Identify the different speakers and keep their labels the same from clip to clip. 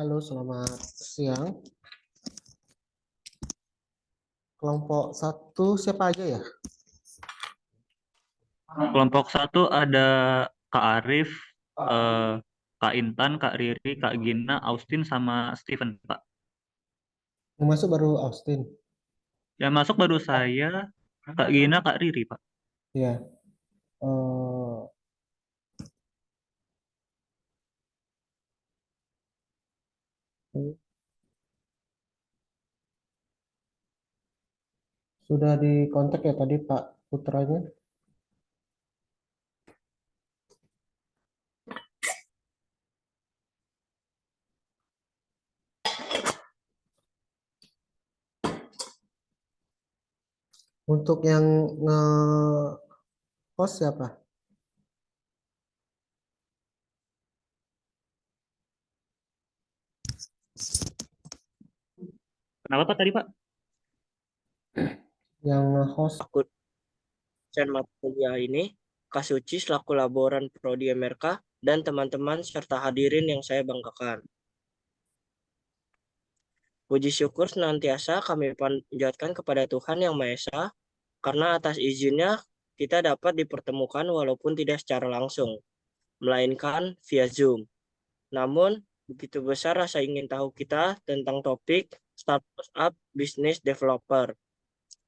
Speaker 1: Halo, selamat siang. Kelompok satu siapa aja ya?
Speaker 2: Kelompok satu ada Kak Arif, eh, Kak Intan, Kak Riri, Kak Gina, Austin, sama Steven, Pak.
Speaker 1: Yang masuk baru Austin.
Speaker 2: Yang masuk baru saya, Kak Gina, Kak Riri, Pak.
Speaker 1: Ya, eh, sudah dikontak ya tadi Pak Putranya. Untuk yang nge-host siapa?
Speaker 2: Kenapa Pak tadi, Pak?
Speaker 1: Yang nge-host
Speaker 3: Aku dosen mata kuliah ini, Kak Suci selaku laboran Prodi MRK, dan teman-teman serta hadirin yang saya banggakan. Puji syukur senantiasa kami panjatkan kepada Tuhan Yang Maha Esa, karena atas izinnya kita dapat dipertemukan walaupun tidak secara langsung, melainkan via Zoom. Namun, begitu besar rasa ingin tahu kita tentang topik startup business developer.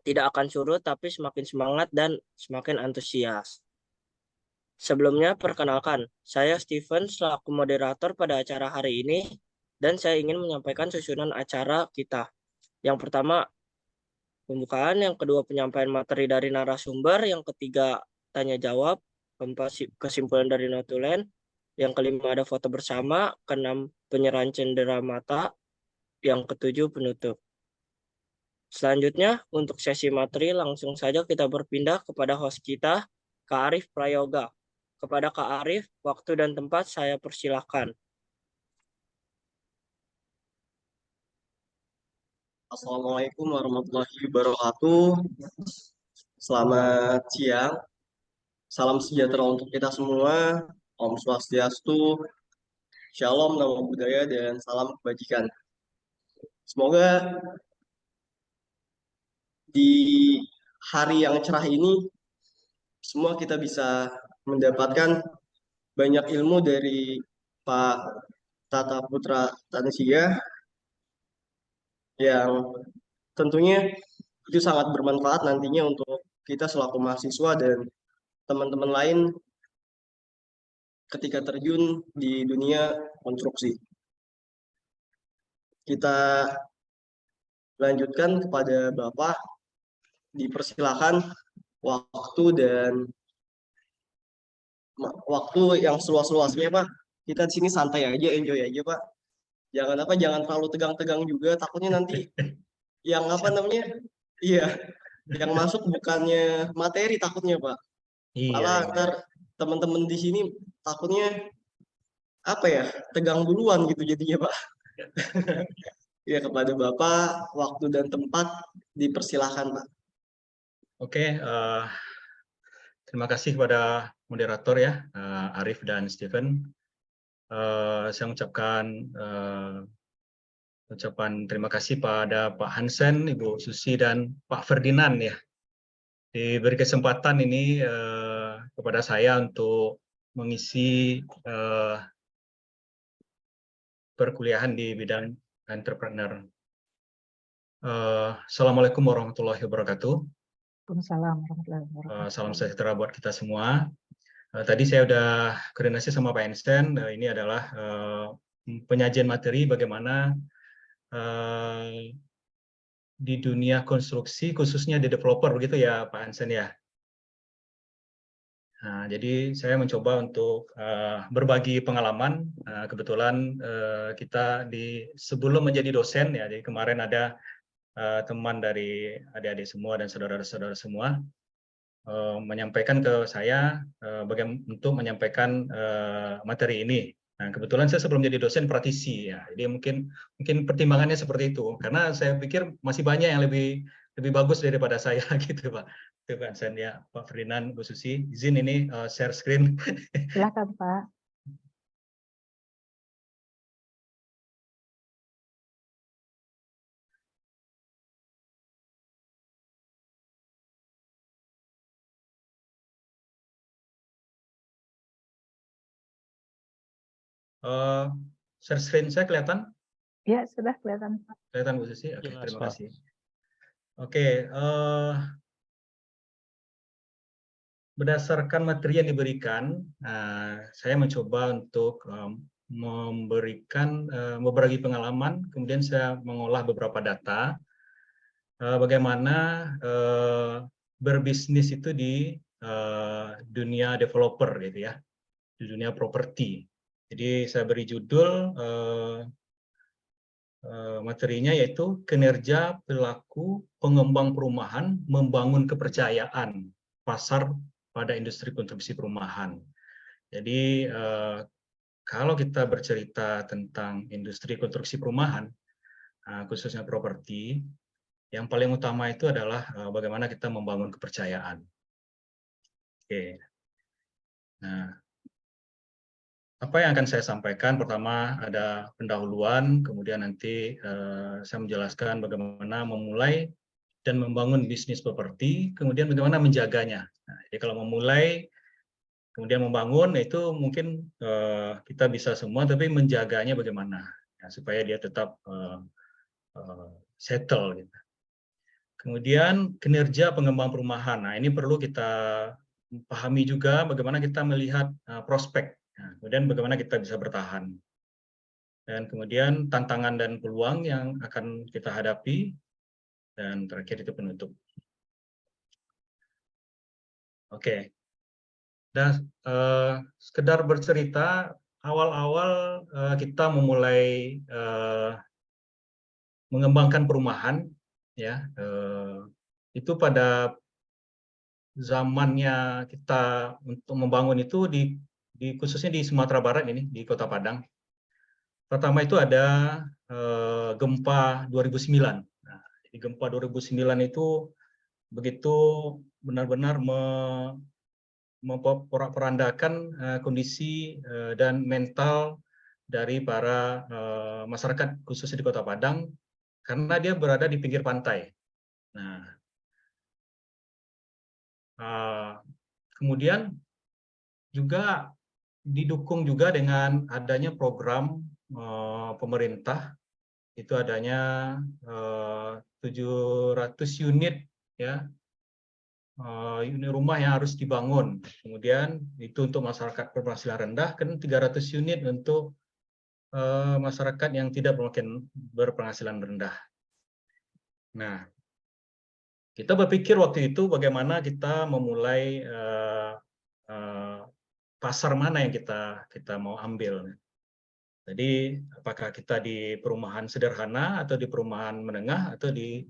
Speaker 3: Tidak akan surut, tapi semakin semangat dan semakin antusias. Sebelumnya, perkenalkan, saya Steven selaku moderator pada acara hari ini, dan saya ingin menyampaikan susunan acara kita. Yang pertama, pembukaan, yang kedua penyampaian materi dari narasumber, yang ketiga tanya jawab, keempat kesimpulan dari notulen, yang kelima ada foto bersama, keenam penyerahan cendera mata, yang ketujuh penutup. Selanjutnya untuk sesi materi langsung saja kita berpindah kepada host kita, Kak Arif Prayoga. Kepada Kak Arif, waktu dan tempat saya persilahkan.
Speaker 4: Assalamualaikum warahmatullahi wabarakatuh. Selamat siang. Salam sejahtera untuk kita semua. Om Swastiastu, Shalom, Namo Buddhaya, dan salam kebajikan. Semoga di hari yang cerah ini semua kita bisa mendapatkan banyak ilmu dari Pak Tata Putra Tansya yang tentunya itu sangat bermanfaat nantinya untuk kita selaku mahasiswa dan teman-teman lain ketika terjun di dunia konstruksi. Kita lanjutkan kepada Bapak, dipersilakan waktu yang seluas-luasnya, Pak. Kita di sini santai aja, enjoy aja, Pak. Jangan terlalu tegang-tegang juga, takutnya nanti yang iya, yang masuk bukannya materi takutnya, Pak. Malah ntar teman-teman di sini takutnya tegang duluan gitu jadinya, Pak. Ya, kepada Bapak, waktu dan tempat dipersilahkan, Pak.
Speaker 5: Oke, terima kasih kepada moderator ya, Arif dan Steven. Saya mengucapkan ucapan terima kasih pada Pak Hansen, Ibu Susi, dan Pak Ferdinand ya, diberi kesempatan ini kepada saya untuk mengisi perkuliahan di bidang entrepreneur. Assalamualaikum warahmatullahi wabarakatuh.
Speaker 6: Waalaikumsalam warahmatullahi wabarakatuh.
Speaker 5: Salam sejahtera buat kita semua. Tadi saya udah koordinasi sama Pak Einstein. Ini adalah penyajian materi bagaimana di dunia konstruksi, khususnya di developer, begitu ya Pak Einstein ya. Nah, jadi saya mencoba untuk berbagi pengalaman. Kebetulan kita sebelum menjadi dosen ya, jadi kemarin ada teman dari adik-adik semua dan saudara-saudara semua menyampaikan ke saya untuk menyampaikan materi ini. Nah, kebetulan saya sebelum jadi dosen praktisi ya, jadi mungkin pertimbangannya seperti itu, karena saya pikir masih banyak yang lebih bagus daripada saya gitu Pak. Itu Pak Sen ya, Pak Ferdinand, Bu Susi, izin ini share screen.
Speaker 6: Silakan Pak.
Speaker 5: Share screen saya kelihatan?
Speaker 6: Ya, sudah kelihatan Pak.
Speaker 5: Kelihatan Bu Susi? Oke,
Speaker 2: Jelas,
Speaker 5: terima
Speaker 2: Pak.
Speaker 5: kasih. Oke, berdasarkan materi yang diberikan, saya mencoba untuk berbagi pengalaman, kemudian saya mengolah beberapa data, bagaimana berbisnis itu di dunia developer gitu ya, di dunia properti. Jadi saya beri judul materinya yaitu kinerja pelaku pengembang perumahan membangun kepercayaan pasar pada industri konstruksi perumahan. Jadi kalau kita bercerita tentang industri konstruksi perumahan, khususnya properti, yang paling utama itu adalah bagaimana kita membangun kepercayaan. Oke. Nah, apa yang akan saya sampaikan, pertama ada pendahuluan, kemudian nanti saya menjelaskan bagaimana memulai dan membangun bisnis properti, kemudian bagaimana menjaganya. Nah, jadi kalau memulai, kemudian membangun, itu mungkin kita bisa semua, tapi menjaganya bagaimana, ya, supaya dia tetap settle. Gitu. Kemudian kinerja pengembang perumahan. Nah, ini perlu kita pahami juga bagaimana kita melihat prospek. Nah, kemudian bagaimana kita bisa bertahan. Dan kemudian tantangan dan peluang yang akan kita hadapi. Dan terakhir itu penutup. Oke. Dan sekedar bercerita, awal-awal kita memulai mengembangkan perumahan, ya, itu pada zamannya kita untuk membangun itu khususnya di Sumatera Barat ini, di Kota Padang. Pertama itu ada gempa 2009. Nah, di gempa 2009 itu begitu benar-benar memporak-porandakan kondisi dan mental dari para masyarakat khususnya di Kota Padang karena dia berada di pinggir pantai. Nah, kemudian juga didukung juga dengan adanya program pemerintah, itu adanya 700 unit, ya, unit rumah yang harus dibangun. Kemudian itu untuk masyarakat berpenghasilan rendah, kan 300 unit untuk masyarakat yang tidak berpenghasilan rendah. Nah, kita berpikir waktu itu bagaimana kita memulai pasar mana yang kita mau ambil. Jadi apakah kita di perumahan sederhana atau di perumahan menengah atau di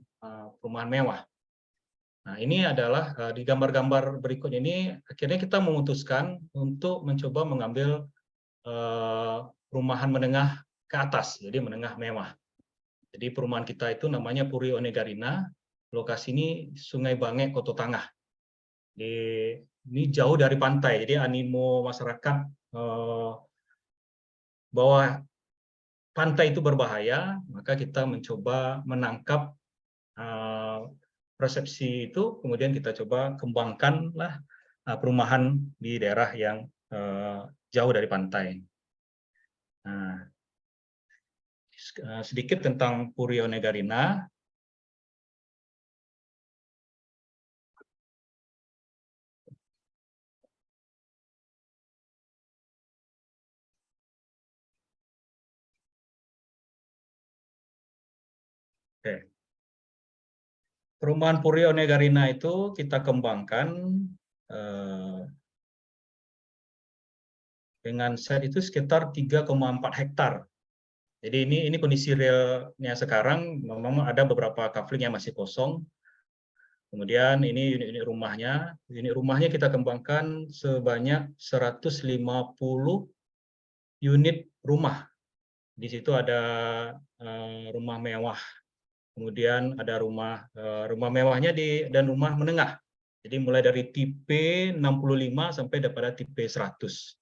Speaker 5: perumahan mewah. Nah, ini adalah di gambar-gambar berikut ini akhirnya kita memutuskan untuk mencoba mengambil perumahan menengah ke atas, jadi menengah mewah. Jadi perumahan kita itu namanya Puri Onegarina, lokasi ini Sungai Bangek, Koto Tangah. Ini jauh dari pantai, jadi animo masyarakat bahwa pantai itu berbahaya, maka kita mencoba menangkap persepsi itu, kemudian kita coba kembangkanlah perumahan di daerah yang jauh dari pantai. Nah, sedikit tentang Puri Onegarina. Oke. Perumahan Puri Onegarina itu kita kembangkan dengan set itu sekitar 3,4 hektar. Jadi ini kondisi realnya sekarang, memang ada beberapa kafling yang masih kosong. Kemudian ini unit rumahnya. Unit rumahnya kita kembangkan sebanyak 150 unit rumah. Di situ ada rumah mewah. Kemudian ada rumah mewahnya dan rumah menengah. Jadi mulai dari tipe 65 sampai pada tipe 100.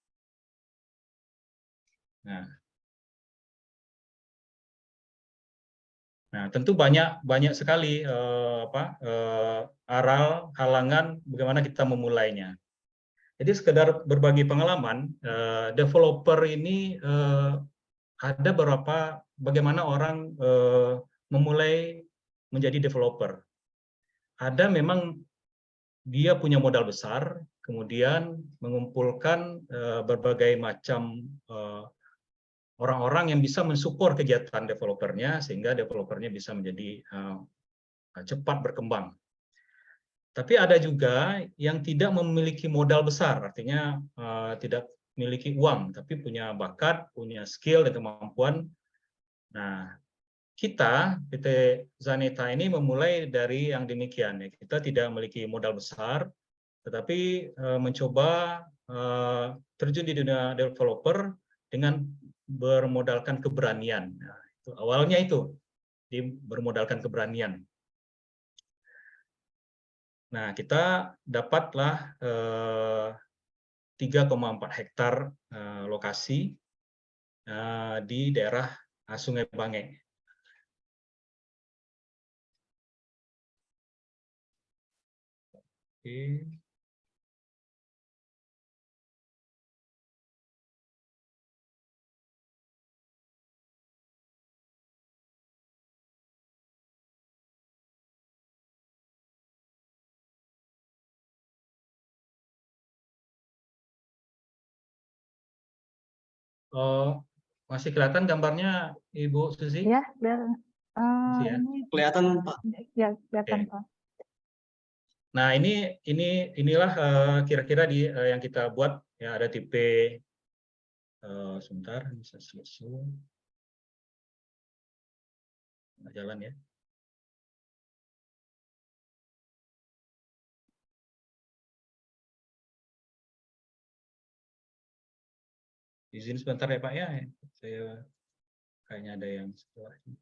Speaker 5: Nah, tentu banyak sekali halangan bagaimana kita memulainya. Jadi sekedar berbagi pengalaman, developer ini ada bagaimana orang memulai menjadi developer. Ada memang dia punya modal besar, kemudian mengumpulkan berbagai macam orang-orang yang bisa mensupport kegiatan developernya sehingga developernya bisa menjadi cepat berkembang. Tapi ada juga yang tidak memiliki modal besar, artinya tidak memiliki uang, tapi punya bakat, punya skill dan kemampuan. Nah, kita PT Zaneta ini memulai dari yang demikian. Kita tidak memiliki modal besar, tetapi mencoba terjun di dunia developer dengan bermodalkan keberanian. Nah, itu awalnya itu bermodalkan keberanian. Nah, kita dapatlah 3,4 hektar lokasi di daerah Sungai Bangeh. Oke. Oh, masih kelihatan gambarnya Ibu Susi?
Speaker 6: Ya, biar
Speaker 5: Masih ya?
Speaker 6: ini
Speaker 4: Kelihatan Pak.
Speaker 6: ya kelihatan
Speaker 5: Oke.
Speaker 6: Pak.
Speaker 5: Nah, inilah kira-kira yang kita buat ya, ada tipe sebentar bisa selesai. Nggak jalan ya. Izin sebentar ya Pak ya. Saya kayaknya ada yang setelah ini.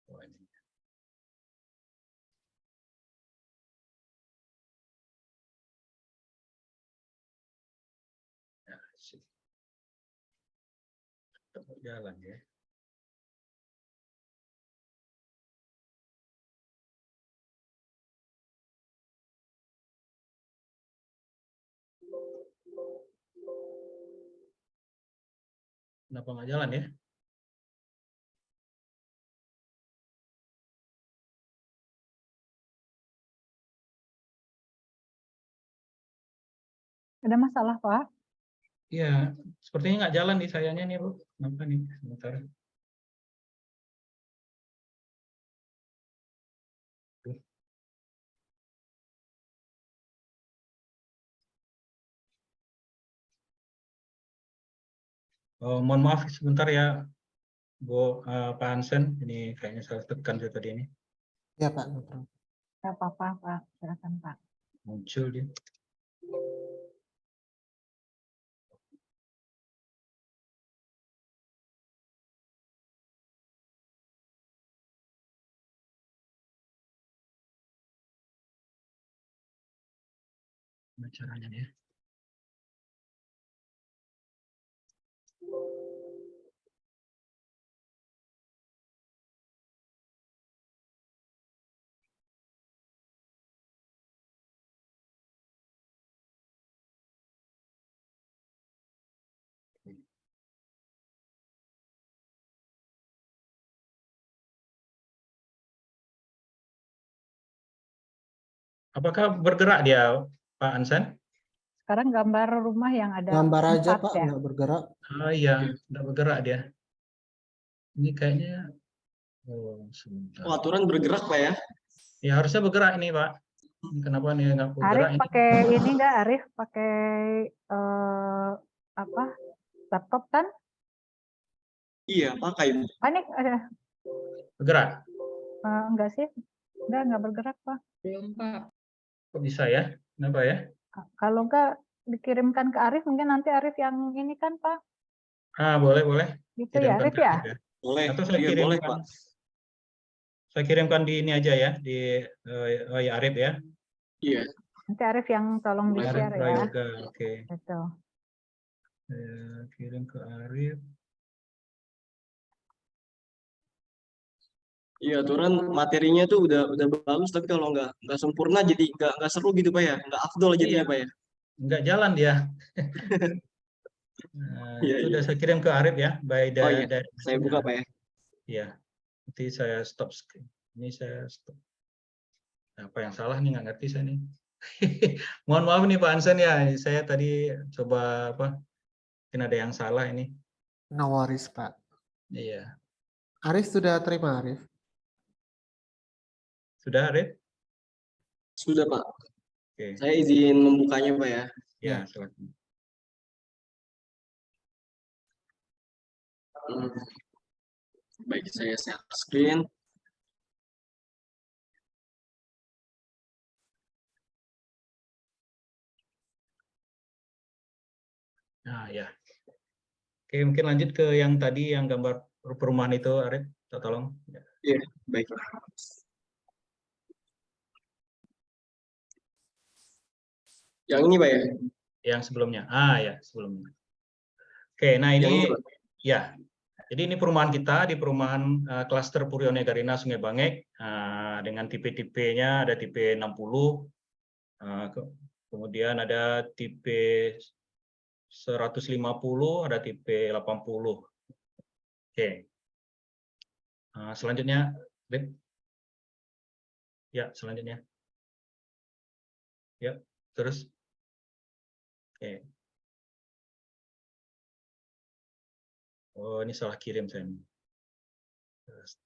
Speaker 5: Oh, ini. Ya, sip. Tetap jalan ya. Kenapa nggak jalan ya?
Speaker 6: Ada masalah Pak?
Speaker 5: Iya, sepertinya nggak jalan di sayanya nih Bu. Kenapa nih? Sebentar. Oh, mohon maaf sebentar ya Bu Pak Hansen. Ini kayaknya salah tekan saya tadi ini.
Speaker 1: Ya Pak. No problem.
Speaker 6: Nggak apa-apa Pak, silakan Pak.
Speaker 5: Muncul dia. Gimana caranya ya? Apakah bergerak dia, Pak Hansen?
Speaker 6: Sekarang gambar rumah yang ada
Speaker 1: Gambar aja
Speaker 6: 4
Speaker 1: Pak,
Speaker 6: ya.
Speaker 1: nggak bergerak.
Speaker 5: Oh iya, tidak bergerak dia. Ini kayaknya, oh sebentar.
Speaker 4: Oh, aturan bergerak Pak ya.
Speaker 5: Ya harusnya bergerak ini Pak. Ini kenapa nih nggak
Speaker 6: Arif
Speaker 5: bergerak ini?
Speaker 6: pakai ini enggak? Arif pakai apa? Laptop kan?
Speaker 4: Iya, pakai.
Speaker 6: Panik ada
Speaker 5: Bergerak?
Speaker 6: enggak sih? Enggak bergerak Pak.
Speaker 5: Kok bisa ya? Kenapa ya?
Speaker 6: Kalau enggak dikirimkan ke Arif, mungkin nanti Arif yang ini kan Pak.
Speaker 5: Ah boleh boleh.
Speaker 6: Gitu ya
Speaker 5: Kirimkan
Speaker 6: Arif
Speaker 5: ke
Speaker 6: ya?
Speaker 5: Arif ya.
Speaker 4: Boleh.
Speaker 5: Atau saya
Speaker 4: Iya, boleh
Speaker 5: kirimkan.
Speaker 4: Pak.
Speaker 5: Saya kirimkan di ini aja ya, di ya Arif ya.
Speaker 4: Iya.
Speaker 6: Nanti Arif yang tolong
Speaker 4: Boleh,
Speaker 6: di-share
Speaker 5: Arif
Speaker 6: ya.
Speaker 5: Prayoga, oke.
Speaker 6: Gitu.
Speaker 5: Saya kirim ke Arif.
Speaker 4: Iya, aturan materinya tuh udah bagus, tapi kalau nggak sempurna jadi nggak seru gitu Pak ya. Nggak afdol jadinya
Speaker 5: Iya.
Speaker 4: Pak ya.
Speaker 5: Nggak jalan dia. Nah,
Speaker 4: Iya,
Speaker 5: itu
Speaker 4: iya.
Speaker 5: udah saya kirim ke Arif ya,
Speaker 4: Oh iya, saya buka Pak ya.
Speaker 5: Iya, nanti saya stop screen. Ini saya stop. Apa yang salah nih nggak ngerti saya nih. Mohon maaf nih Pak Hansen ya, saya tadi coba apa? Mungkin ada yang salah ini.
Speaker 1: No worries Pak.
Speaker 5: Iya,
Speaker 1: Arif sudah terima Arif?
Speaker 5: sudah Arif?
Speaker 4: Sudah Pak.
Speaker 5: Oke,
Speaker 4: Saya izin membukanya Pak ya.
Speaker 5: ya silakan.
Speaker 4: Baik, saya share screen.
Speaker 5: Nah ya. Oke, mungkin lanjut ke yang tadi yang gambar perumahan itu Arif, tolong.
Speaker 4: Iya, baik Pak. Yang ini Pak ya?
Speaker 5: Yang sebelumnya. Ya, sebelumnya. Oke, nah
Speaker 4: Yang ini
Speaker 5: ini
Speaker 4: Pak.
Speaker 5: ya. Jadi ini perumahan kita di perumahan klaster Purione Garina Sungai Bangek dengan tipe-tipenya ada tipe 60, kemudian ada tipe 150, ada tipe 80. Oke. Selanjutnya, Beb. Ya, selanjutnya. Ya, terus. Oke. Oh, ini salah kirim saya.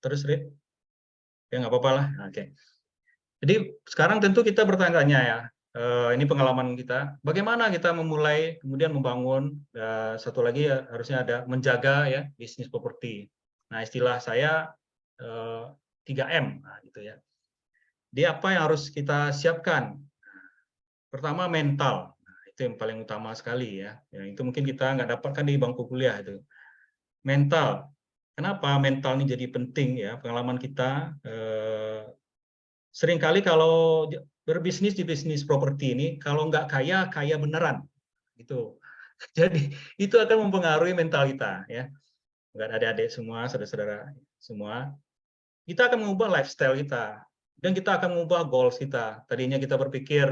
Speaker 5: Terus, Rit. Ya, nggak apa-apa lah. Oke. Jadi sekarang tentu kita bertanya-tanya ya, ini pengalaman kita, bagaimana kita memulai, kemudian membangun, satu lagi ya, harusnya ada menjaga ya bisnis properti. Nah, istilah saya 3M, gitu ya. Jadi apa yang harus kita siapkan? Pertama mental, itu yang paling utama sekali ya. Itu mungkin kita nggak dapatkan di bangku kuliah itu. Mental, kenapa mental ini jadi penting ya? Pengalaman kita. Seringkali kalau berbisnis di bisnis properti ini, kalau nggak kaya, kaya beneran, gitu. Jadi itu akan mempengaruhi mental kita, ya. Nggak adik-adik semua, saudara-saudara semua, kita akan mengubah lifestyle kita dan kita akan mengubah goals kita. Tadinya kita berpikir,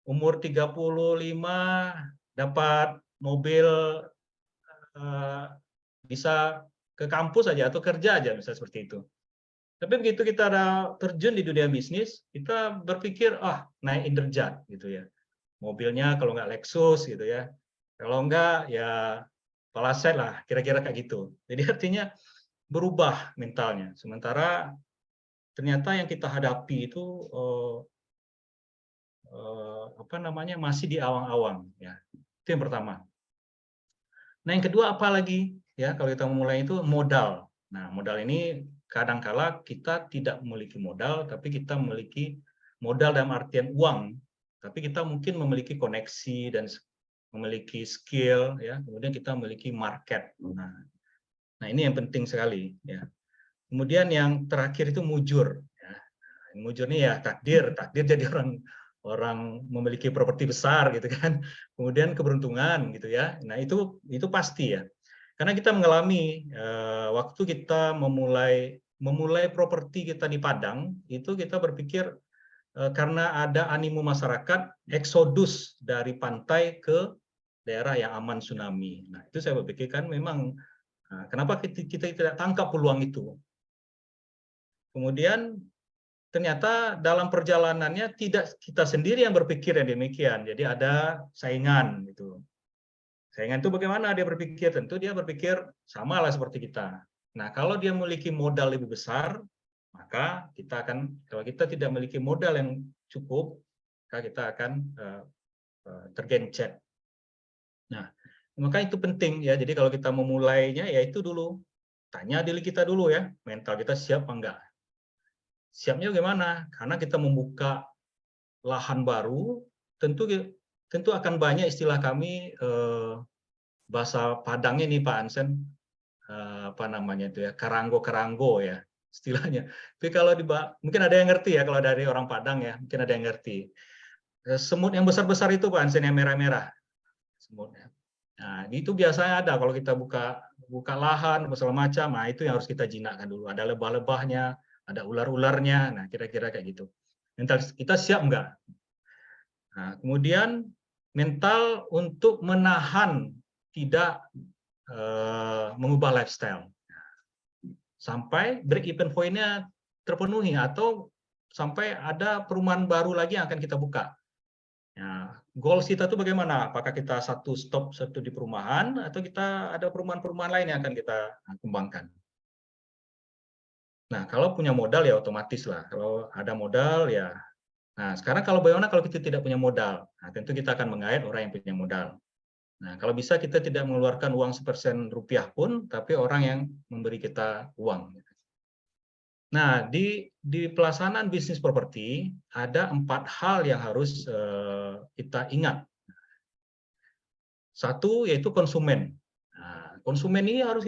Speaker 5: umur 35 dapat mobil, bisa ke kampus aja atau kerja aja, misalnya seperti itu. Tapi begitu kita ada terjun di dunia bisnis, kita berpikir, naik Interjet gitu ya. Mobilnya kalau nggak Lexus gitu ya. Kalau nggak ya Palisade lah, kira-kira kayak gitu. Jadi artinya berubah mentalnya. Sementara ternyata yang kita hadapi itu masih di awang-awang ya. Itu yang pertama. Nah, yang kedua apa lagi? Ya, kalau kita memulai itu modal. Nah, modal ini kadangkala kita tidak memiliki modal, tapi kita memiliki modal dalam artian uang. Tapi kita mungkin memiliki koneksi dan memiliki skill, ya. Kemudian kita memiliki market. Nah, ini yang penting sekali, ya. Kemudian yang terakhir itu mujur. Ya. Mujur ini ya takdir jadi orang memiliki properti besar gitu kan. Kemudian keberuntungan gitu ya. Nah, itu pasti ya. Karena kita mengalami waktu kita memulai properti kita di Padang, itu kita berpikir karena ada animo masyarakat eksodus dari pantai ke daerah yang aman tsunami. Nah, itu saya berpikir kan memang kenapa kita tidak tangkap peluang itu. Kemudian ternyata dalam perjalanannya tidak kita sendiri yang berpikir yang demikian. Jadi ada saingan gitu. Saingan itu bagaimana dia berpikir? Tentu dia berpikir sama lah seperti kita. Nah, kalau dia memiliki modal lebih besar, maka kita akan, kalau kita tidak memiliki modal yang cukup, maka kita akan tergencet. Nah, maka itu penting ya. Jadi kalau kita memulainya, ya itu dulu. Tanya diri kita dulu ya, mental kita siap apa enggak. Siapnya bagaimana? Karena kita membuka lahan baru, tentu akan banyak istilah kami, bahasa Padangnya nih Pak Ansen, apa namanya itu ya, karanggo ya istilahnya. Tapi kalau mungkin ada yang ngerti ya, kalau dari orang Padang ya, mungkin ada yang ngerti. Semut yang besar-besar itu Pak Ansen, yang merah-merah semutnya. Nah, itu biasanya ada kalau kita buka lahan segala macam. Nah, itu yang harus kita jinakkan dulu. Ada lebah-lebahnya, ada ular-ularnya. Nah, kira-kira kayak gitu. Mental kita siap enggak? Nah, kemudian mental untuk menahan tidak mengubah lifestyle sampai break even point-nya terpenuhi atau sampai ada perumahan baru lagi yang akan kita buka. Nah, goals kita itu bagaimana? Apakah kita satu di perumahan atau kita ada perumahan-perumahan lain yang akan kita kembangkan? Nah, kalau punya modal ya otomatis lah. Kalau ada modal ya. Nah, sekarang bagaimana kalau kita tidak punya modal? Nah, tentu kita akan mengait orang yang punya modal. Nah, kalau bisa kita tidak mengeluarkan uang Rp1 pun, tapi orang yang memberi kita uang. Nah, di pelaksanaan bisnis properti ada 4 hal yang harus kita ingat. Satu yaitu konsumen. Nah, konsumen ini harus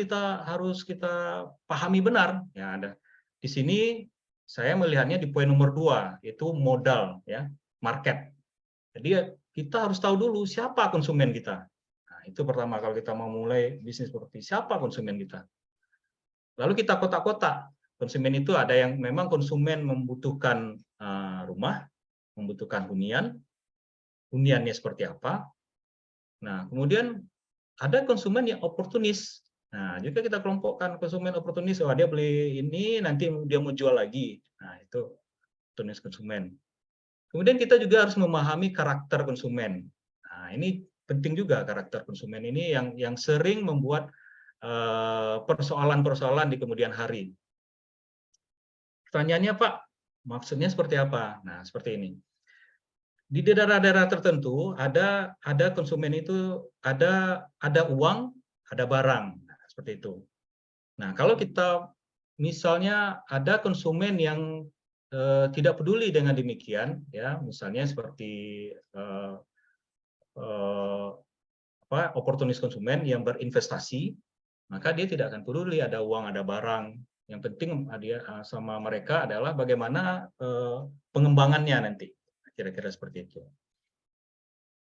Speaker 5: kita pahami benar. Ya, ada di sini saya melihatnya di poin nomor 2 yaitu modal, ya, market. Jadi kita harus tahu dulu siapa konsumen kita. Nah, itu pertama kalau kita mau mulai bisnis properti, siapa konsumen kita. Lalu kita kotak-kotak. Konsumen itu ada yang memang konsumen membutuhkan rumah, membutuhkan huniannya seperti apa. Nah, kemudian ada konsumen yang oportunis. Nah, juga kita kelompokkan konsumen oportunis, dia beli ini, nanti dia mau jual lagi. Nah, itu oportunis konsumen. Kemudian kita juga harus memahami karakter konsumen. Nah, ini penting juga karakter konsumen ini yang sering membuat persoalan-persoalan di kemudian hari. Pertanyaannya, Pak, maksudnya seperti apa? Nah, seperti ini. Di daerah-daerah tertentu ada konsumen itu ada uang, ada barang, nah, seperti itu. Nah, kalau kita misalnya ada konsumen yang tidak peduli dengan demikian, ya, misalnya seperti oportunis konsumen yang berinvestasi, maka dia tidak akan peduli ada uang, ada barang. Yang penting dia sama mereka adalah bagaimana pengembangannya nanti, kira-kira seperti itu.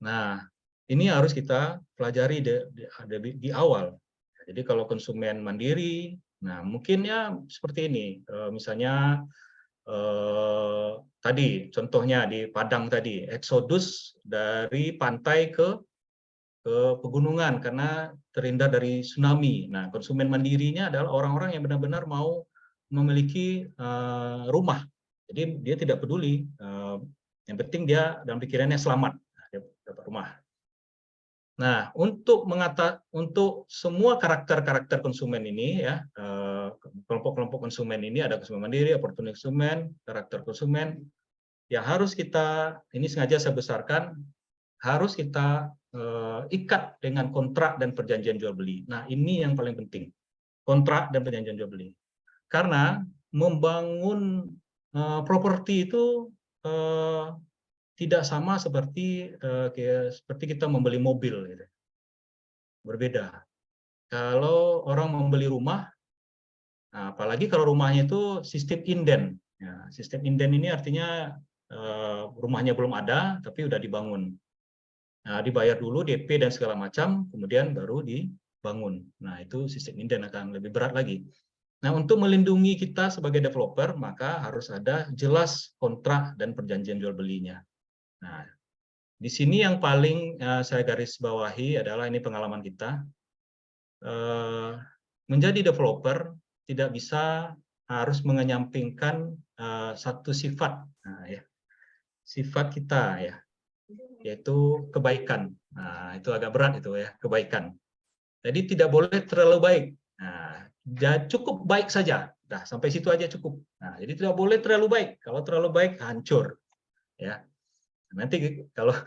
Speaker 5: Nah, ini harus kita pelajari di awal. Jadi kalau konsumen mandiri, nah mungkin ya seperti ini, misalnya tadi contohnya di Padang tadi, eksodus dari pantai ke pegunungan karena terhindar dari tsunami. Nah, konsumen mandirinya adalah orang-orang yang benar-benar mau memiliki rumah. Jadi dia tidak peduli, yang penting dia dalam pikirannya selamat, dia dapat rumah. Nah, untuk semua karakter-karakter konsumen ini, ya, kelompok-kelompok konsumen ini ada konsumen mandiri, oportunis konsumen, karakter konsumen, yang harus kita, ini sengaja saya besarkan, harus kita ikat dengan kontrak dan perjanjian jual beli. Nah, ini yang paling penting, kontrak dan perjanjian jual beli. Karena membangun properti itu tidak sama seperti kita membeli mobil, gitu. Berbeda. Kalau orang membeli rumah, nah, apalagi kalau rumahnya itu sistem inden. Ya, sistem inden ini artinya rumahnya belum ada, tapi udah dibangun. Nah, dibayar dulu DP dan segala macam, kemudian baru dibangun. Nah, itu sistem inden akan lebih berat lagi. Nah, untuk melindungi kita sebagai developer, maka harus ada jelas kontrak dan perjanjian jual belinya. Nah, di sini yang paling saya garis bawahi adalah ini pengalaman kita. Menjadi developer tidak bisa harus mengenyampingkan satu sifat, nah, ya, sifat kita, ya, yaitu kebaikan. Nah, itu agak berat itu, ya, kebaikan. Jadi tidak boleh terlalu baik. Nah, cukup baik saja. Nah, sampai situ aja cukup. Nah, jadi tidak boleh terlalu baik. Kalau terlalu baik hancur. Ya. Nanti kalau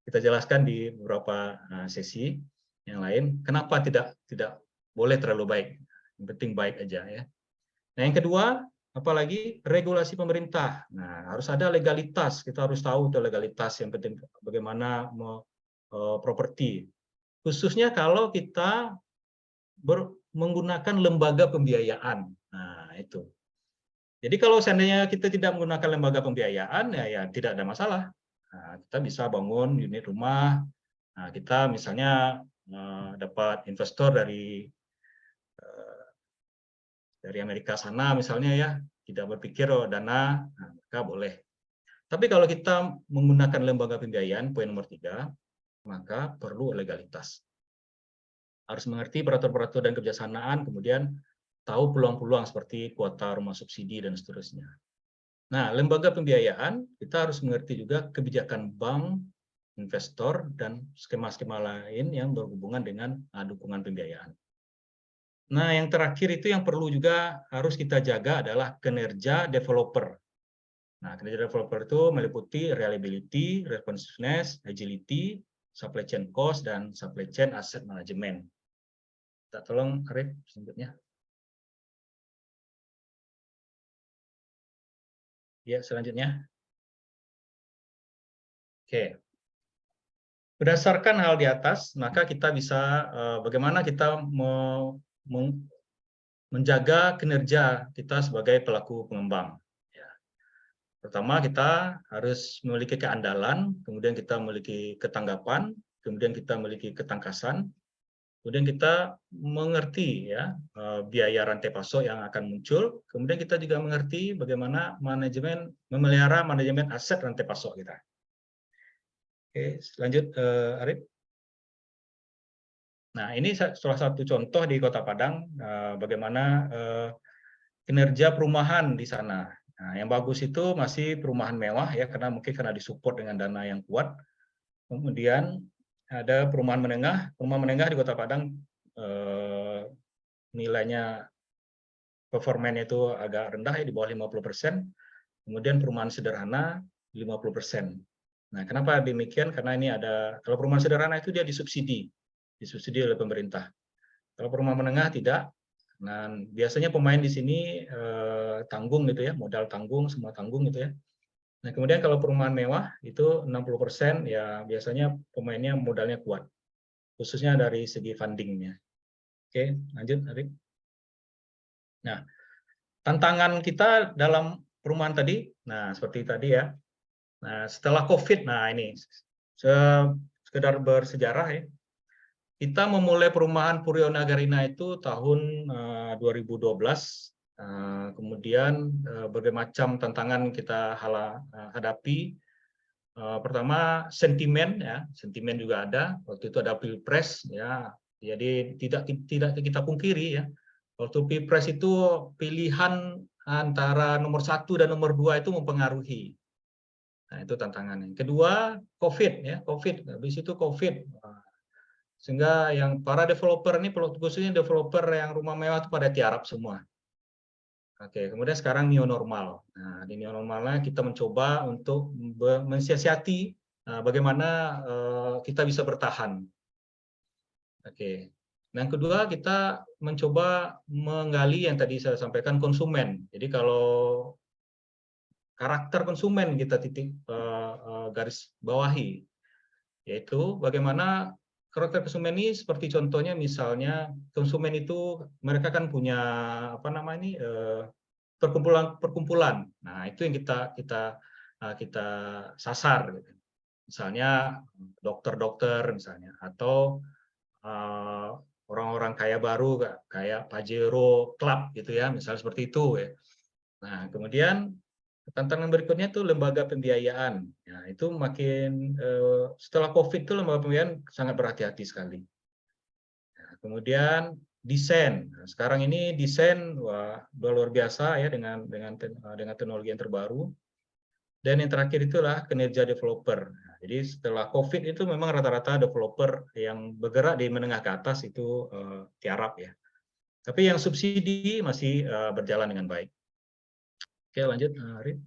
Speaker 5: kita jelaskan di beberapa sesi yang lain, kenapa tidak boleh terlalu baik. Yang penting baik aja, ya. Nah, yang kedua, apalagi regulasi pemerintah. Nah, harus ada legalitas. Kita harus tahu itu legalitas yang penting bagaimana properti. Khususnya kalau kita menggunakan lembaga pembiayaan. Nah, itu. Jadi kalau seandainya kita tidak menggunakan lembaga pembiayaan, ya tidak ada masalah. Nah, kita bisa bangun unit rumah. Nah, kita misalnya dapat investor dari Amerika sana misalnya, ya, tidak berpikir dana, nah, maka boleh. Tapi kalau kita menggunakan lembaga pembiayaan, poin nomor 3, maka perlu legalitas. Harus mengerti peraturan-peraturan dan kebijaksanaan, kemudian tahu peluang-peluang seperti kuota rumah subsidi dan seterusnya. Nah, lembaga pembiayaan kita harus mengerti juga kebijakan bank, investor, dan skema-skema lain yang berhubungan dengan dukungan pembiayaan. Nah, yang terakhir itu yang perlu juga harus kita jaga adalah kinerja developer. Nah, kinerja developer itu meliputi reliability, responsiveness, agility, supply chain cost, dan supply chain asset management. Kita tolong Arif selanjutnya. Ya, selanjutnya. Oke. Berdasarkan hal di atas, maka kita bisa bagaimana kita menjaga kinerja kita sebagai pelaku pengembang. Pertama, kita harus memiliki keandalan, kemudian kita memiliki ketanggapan, kemudian kita memiliki ketangkasan, kemudian kita mengerti ya biaya rantai pasok yang akan muncul, kemudian kita juga mengerti bagaimana memelihara manajemen aset rantai pasok kita. Oke, lanjut Arif. Nah, ini salah satu contoh di Kota Padang bagaimana kinerja perumahan di sana. Nah, yang bagus itu masih perumahan mewah ya, karena disupport dengan dana yang kuat. Kemudian ada perumahan menengah. Perumahan menengah di Kota Padang nilainya performanya itu agak rendah ya, di bawah 50%. Kemudian perumahan sederhana 50%. Nah, kenapa demikian? Karena ini kalau perumahan sederhana itu dia disubsidi oleh pemerintah. Kalau perumahan menengah tidak. Nah, biasanya pemain di sini tanggung gitu ya, modal tanggung, semua tanggung gitu ya. Nah, kemudian kalau perumahan mewah itu 60% ya biasanya pemainnya modalnya kuat, khususnya dari segi fundingnya. Oke, lanjut Arif. Nah, tantangan kita dalam perumahan tadi, nah seperti tadi ya. Nah, setelah COVID, nah ini sekedar bersejarah ya. Kita memulai perumahan Puryo Nagarina itu tahun 2012. Kemudian berbagai macam tantangan kita hadapi. Pertama sentimen ya, sentimen juga ada. Waktu itu ada Pilpres ya. Jadi tidak kita pungkiri ya. Waktu Pilpres itu pilihan antara nomor 1 dan nomor 2 itu mempengaruhi. Nah, itu tantangannya. Kedua, COVID ya, COVID. Habis itu COVID. Sehingga yang para developer ini, khususnya developer yang rumah mewah itu pada tiarap semua. Oke, kemudian sekarang new normal. Nah, di new normalnya kita mencoba untuk mensiasati bagaimana kita bisa bertahan. Oke. Yang kedua, kita mencoba menggali yang tadi saya sampaikan, konsumen. Jadi kalau karakter konsumen kita garis bawahi, yaitu bagaimana karakter konsumen ini seperti contohnya misalnya konsumen itu mereka kan punya perkumpulan. Nah, itu yang kita sasar gitu. Misalnya dokter-dokter misalnya, atau orang-orang kaya baru kayak Pajero Club gitu ya, misalnya seperti itu ya. Nah, kemudian tantangan berikutnya itu lembaga pembiayaan. Nah, itu makin setelah COVID itu lembaga pembiayaan sangat berhati-hati sekali. Nah, kemudian desain. Nah, sekarang ini desain wah luar biasa ya dengan teknologi yang terbaru. Dan yang terakhir itulah kinerja developer. Nah, jadi setelah COVID itu memang rata-rata developer yang bergerak di menengah ke atas itu tiarap ya. Tapi yang subsidi masih berjalan dengan baik. Oke, lanjut, Arif.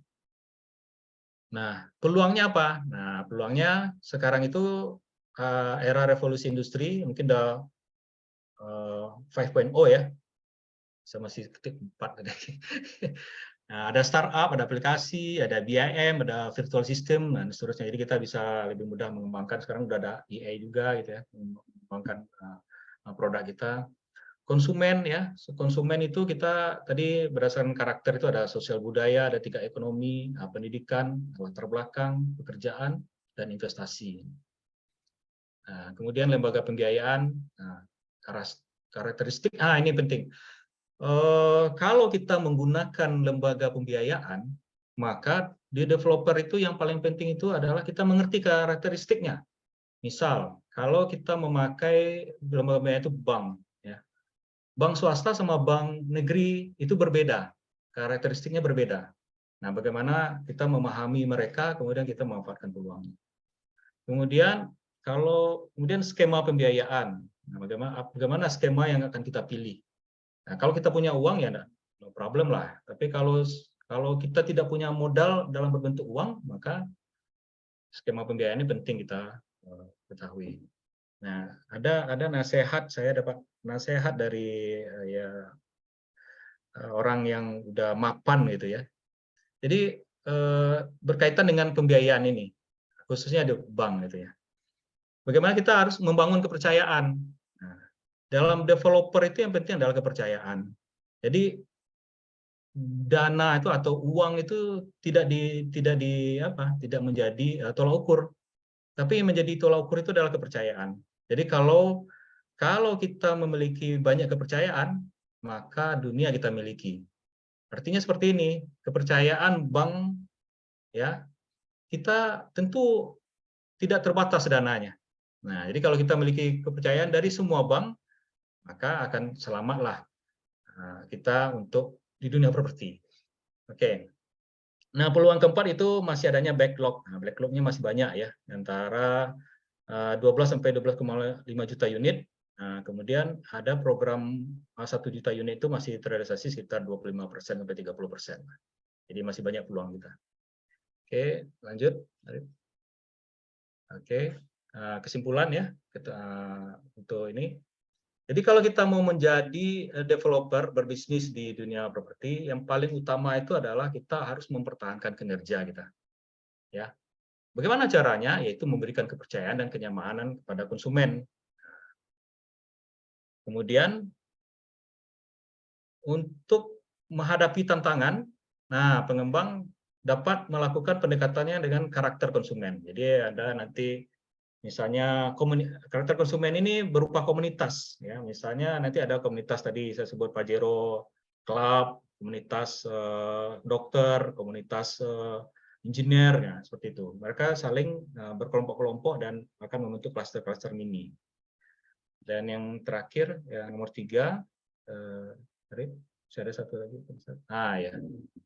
Speaker 5: Nah, peluangnya apa? Nah, peluangnya sekarang itu era revolusi industri, mungkin udah 5.0 ya, sama masih ketik 4 tadi. Nah, ada startup, ada aplikasi, ada BIM, ada virtual system, dan seterusnya. Jadi kita bisa lebih mudah mengembangkan. Sekarang udah ada EA juga gitu ya, mengembangkan produk kita. Konsumen ya, konsumen itu kita tadi berdasarkan karakter itu ada sosial budaya, ada tingkat ekonomi, pendidikan, latar belakang, pekerjaan, dan investasi. Nah, kemudian lembaga pembiayaan, karakteristik, ini penting. Kalau kita menggunakan lembaga pembiayaan, maka di developer itu yang paling penting itu adalah kita mengerti karakteristiknya. Misal, kalau kita memakai lembaga pembiayaan itu bank, bank swasta sama bank negeri itu berbeda, karakteristiknya berbeda. Nah, bagaimana kita memahami mereka, kemudian kita memanfaatkan peluangnya. Kemudian skema pembiayaan, nah, bagaimana skema yang akan kita pilih. Nah, kalau kita punya uang ya no problem lah. Tapi kalau kita tidak punya modal dalam berbentuk uang, maka skema pembiayaan ini penting kita ketahui. Nah, ada nasihat, saya dapat nasihat dari orang yang udah mapan gitu ya. Jadi berkaitan dengan pembiayaan ini, khususnya di bank gitu ya. Bagaimana kita harus membangun kepercayaan. Nah, dalam developer itu yang penting adalah kepercayaan. Jadi dana itu atau uang itu tidak menjadi tolak ukur, tapi menjadi tolak ukur itu adalah kepercayaan. Jadi kalau kita memiliki banyak kepercayaan, maka dunia kita miliki. Artinya seperti ini, kepercayaan bank, ya, kita tentu tidak terbatas dananya. Nah, jadi kalau kita memiliki kepercayaan dari semua bank, maka akan selamatlah kita untuk di dunia properti. Oke. Nah, peluang keempat itu masih adanya backlog. Nah, backlognya masih banyak ya, antara 12 sampai 12,5 juta unit. Nah, kemudian ada program 1 juta unit itu masih terrealisasi sekitar 25% sampai 30%. Jadi masih banyak peluang kita. Oke, lanjut. Oke, kesimpulan ya untuk ini. Jadi kalau kita mau menjadi developer berbisnis di dunia properti, yang paling utama itu adalah kita harus mempertahankan kinerja kita. Ya. Bagaimana caranya? Yaitu memberikan kepercayaan dan kenyamanan kepada konsumen. Kemudian untuk menghadapi tantangan, nah pengembang dapat melakukan pendekatannya dengan karakter konsumen. Jadi ada nanti misalnya karakter konsumen ini berupa komunitas, ya. Misalnya nanti ada komunitas tadi saya sebut Pajero Club, komunitas dokter, komunitas engineer, ya seperti itu. Mereka saling berkelompok-kelompok dan akan membentuk klaster-klaster mini. Dan yang terakhir, yang nomor 3, ada satu lagi. Nah ya,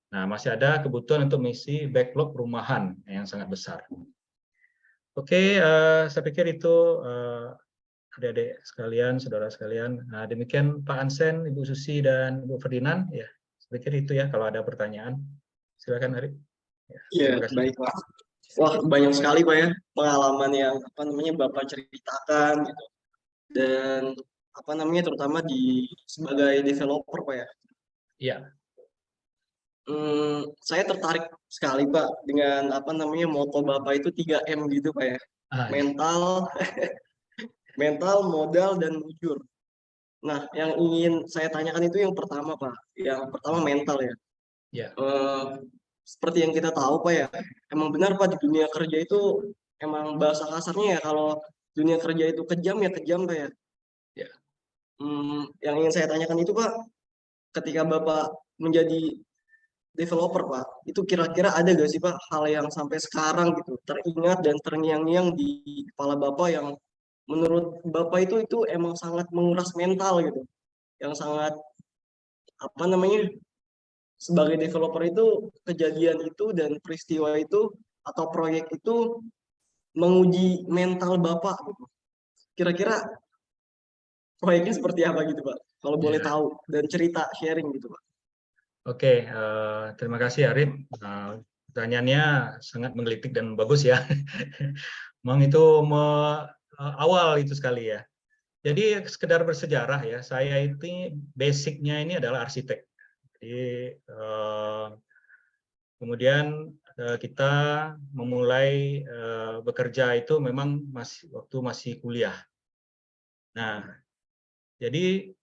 Speaker 5: nah masih ada kebutuhan untuk mengisi backlog perumahan yang sangat besar. Oke, saya pikir itu adik-adik sekalian, saudara sekalian. Nah, demikian Pak Ansen, Ibu Susi, dan Ibu Ferdinand. Ya, saya pikir itu ya. Kalau ada pertanyaan, silakan Arif.
Speaker 4: Iya, baik Pak. Wah, banyak sekali Pak ya pengalaman yang Bapak ceritakan gitu. Dan terutama sebagai developer Pak ya.
Speaker 5: Iya.
Speaker 4: Saya tertarik sekali Pak dengan moto Bapak itu 3M gitu Pak ya. Mental, mental, modal, dan jujur. Nah, yang ingin saya tanyakan itu yang pertama Pak. Yang pertama mental ya.
Speaker 5: Ya.
Speaker 4: Seperti yang kita tahu Pak ya, emang benar Pak di dunia kerja itu emang bahasa kasarnya ya kalau dunia kerja itu kejam ya kejam Pak ya.
Speaker 5: Ya.
Speaker 4: Yang ingin saya tanyakan itu Pak, ketika Bapak menjadi developer Pak, itu kira-kira ada gak sih Pak hal yang sampai sekarang gitu teringat dan terngiang-ngiang di kepala Bapak yang menurut Bapak itu emang sangat menguras mental gitu, yang sangat sebagai developer itu kejadian itu dan peristiwa itu atau proyek itu menguji mental Bapak gitu. Kira-kira proyeknya seperti apa gitu Pak? Kalau boleh tahu dan cerita sharing gitu Pak.
Speaker 5: Oke, terima kasih Arif. Pertanyaannya sangat menggelitik dan bagus ya. Memang itu awal itu sekali ya. Jadi sekedar bersejarah ya, saya itu basicnya ini adalah arsitek. Jadi kemudian kita memulai bekerja itu memang waktu masih kuliah. Nah, jadi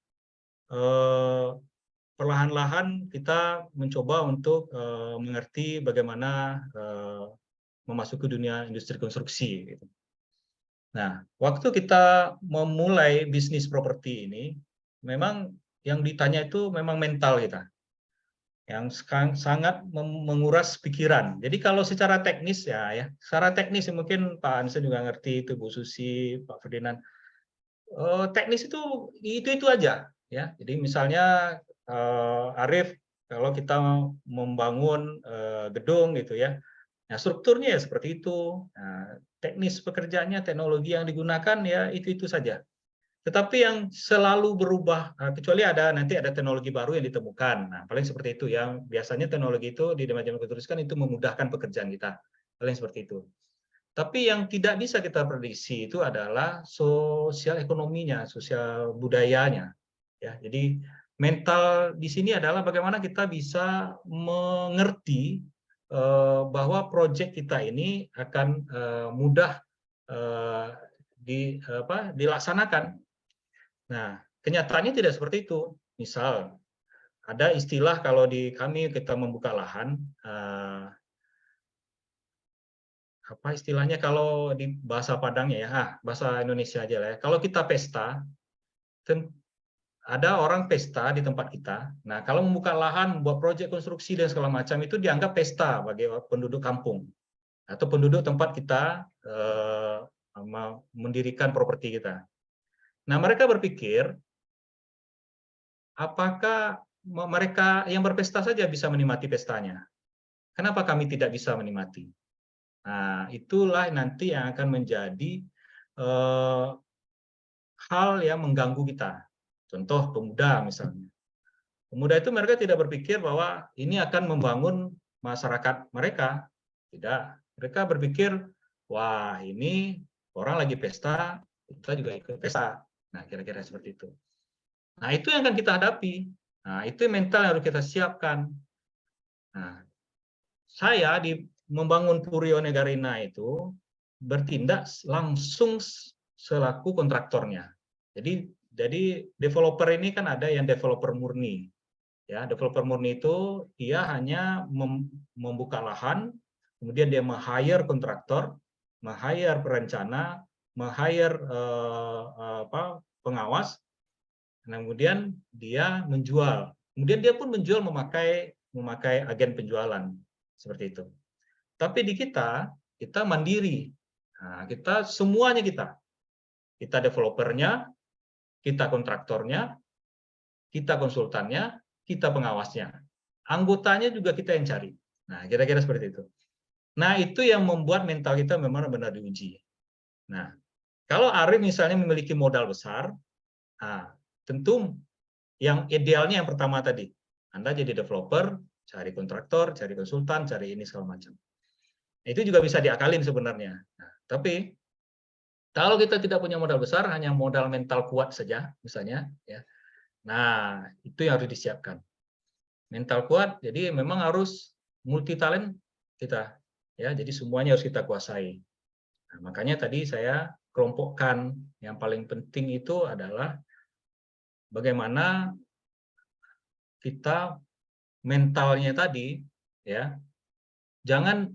Speaker 5: perlahan-lahan kita mencoba untuk mengerti bagaimana memasuki dunia industri konstruksi. Gitu. Nah, waktu kita memulai bisnis properti ini, memang yang ditanya itu memang mental kita, yang sangat menguras pikiran. Jadi kalau secara teknis secara teknis mungkin Pak Ansen juga ngerti itu, Bu Susi, Pak Ferdinand. Teknis itu aja, ya. Jadi misalnya Arif, kalau kita membangun gedung gitu ya, nah strukturnya ya seperti itu. Nah, teknis pekerjaannya, teknologi yang digunakan ya itu saja. Tetapi yang selalu berubah, kecuali nanti ada teknologi baru yang ditemukan. Nah, paling seperti itu. Yang biasanya teknologi itu di manajemen konstruksi itu memudahkan pekerjaan kita. Paling seperti itu. Tapi yang tidak bisa kita prediksi itu adalah sosial ekonominya, sosial budayanya. Ya, jadi mental di sini adalah bagaimana kita bisa mengerti bahwa proyek kita ini akan mudah dilaksanakan. Nah, kenyataannya tidak seperti itu. Misal, ada istilah kalau di kami kita membuka lahan, apa istilahnya kalau di bahasa Padangnya ya, bahasa Indonesia aja lah ya. Kalau kita pesta, ada orang pesta di tempat kita. Nah, kalau membuka lahan, membuat proyek konstruksi dan segala macam itu dianggap pesta bagi penduduk kampung atau penduduk tempat kita mendirikan properti kita. Nah, mereka berpikir, apakah mereka yang berpesta saja bisa menikmati pestanya? Kenapa kami tidak bisa menikmati? Nah, itulah nanti yang akan menjadi hal yang mengganggu kita. Contoh pemuda misalnya. Pemuda itu mereka tidak berpikir bahwa ini akan membangun masyarakat mereka. Tidak. Mereka berpikir, wah ini orang lagi pesta, kita juga ikut pesta. Nah, kira-kira seperti itu. Nah, itu yang akan kita hadapi. Nah, itu mental yang harus kita siapkan. Nah, saya di membangun Purio Negarina itu bertindak langsung selaku kontraktornya. Jadi developer ini kan ada yang developer murni. Ya, developer murni itu dia hanya membuka lahan, kemudian dia meng-hire kontraktor, meng-hire perencana, meng-hire pengawas, kemudian dia menjual. Kemudian dia pun menjual memakai agen penjualan seperti itu. Tapi di kita mandiri. Nah, kita semuanya kita developernya, kita kontraktornya, kita konsultannya, kita pengawasnya. Anggotanya juga kita yang cari. Nah, kira-kira seperti itu. Nah, itu yang membuat mental kita memang benar diuji. Nah, kalau Arif misalnya memiliki modal besar, tentu yang idealnya yang pertama tadi, Anda jadi developer, cari kontraktor, cari konsultan, cari ini segala macam. Itu juga bisa diakalin sebenarnya. Nah, tapi kalau kita tidak punya modal besar, hanya modal mental kuat saja, misalnya, ya. Nah, itu yang harus disiapkan. Mental kuat, jadi memang harus multi talent kita, ya. Jadi semuanya harus kita kuasai. Nah, makanya tadi saya kelompokkan yang paling penting itu adalah bagaimana kita mentalnya tadi, ya, jangan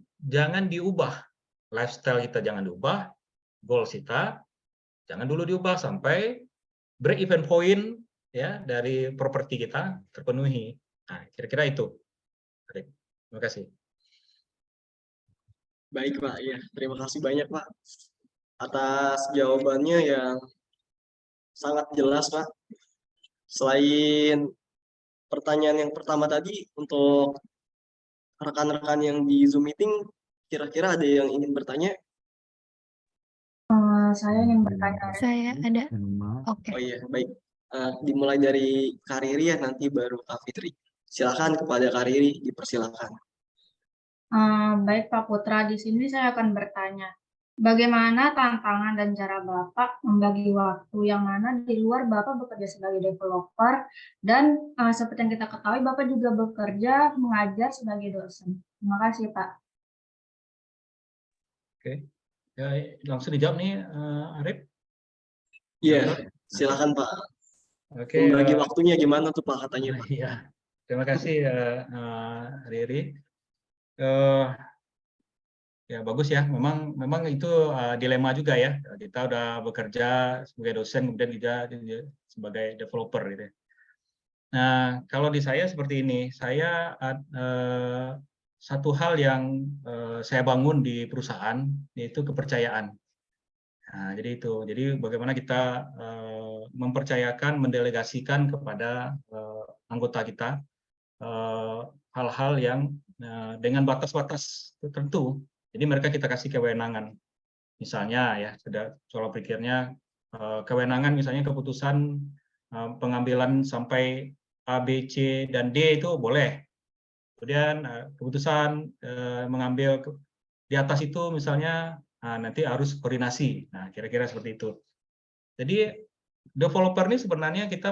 Speaker 5: diubah, lifestyle kita jangan diubah, goals kita jangan dulu diubah sampai break even point ya dari properti kita terpenuhi. Nah, kira-kira itu. Terima kasih.
Speaker 4: Baik Pak, ya terima kasih banyak Pak atas jawabannya yang sangat jelas Pak. Selain pertanyaan yang pertama tadi, untuk rekan-rekan yang di Zoom meeting, kira-kira ada yang ingin bertanya?
Speaker 6: Saya ingin bertanya.
Speaker 7: Saya ada. Oke.
Speaker 4: Oh iya, baik. Dimulai dari Kak Riri ya, nanti baru Kak Fitri. Silakan kepada Kak Riri, dipersilakan.
Speaker 8: Baik Pak Putra, di sini saya akan bertanya, bagaimana tantangan dan cara Bapak membagi waktu yang mana di luar Bapak bekerja sebagai developer dan seperti yang kita ketahui Bapak juga bekerja mengajar sebagai dosen. Terima kasih Pak.
Speaker 5: Oke, ya, langsung dijawab nih, Arif.
Speaker 4: Iya, silakan Pak.
Speaker 5: Oke.
Speaker 4: Membagi waktunya gimana tuh Pak katanya Pak?
Speaker 5: Iya, terima kasih Riri. Ya bagus ya, memang itu dilema juga ya. Kita udah bekerja sebagai dosen, kemudian juga sebagai developer gitu. Nah, kalau di saya seperti ini, saya satu hal yang saya bangun di perusahaan yaitu kepercayaan. Nah, jadi bagaimana kita mempercayakan, mendelegasikan kepada anggota kita hal-hal yang dengan batas-batas tertentu. Jadi mereka kita kasih kewenangan. Misalnya ya, sudah soal pikirnya kewenangan misalnya keputusan pengambilan sampai A, B, C, dan D itu boleh. Kemudian keputusan mengambil di atas itu misalnya nanti harus koordinasi. Nah, kira-kira seperti itu. Jadi developer ini sebenarnya kita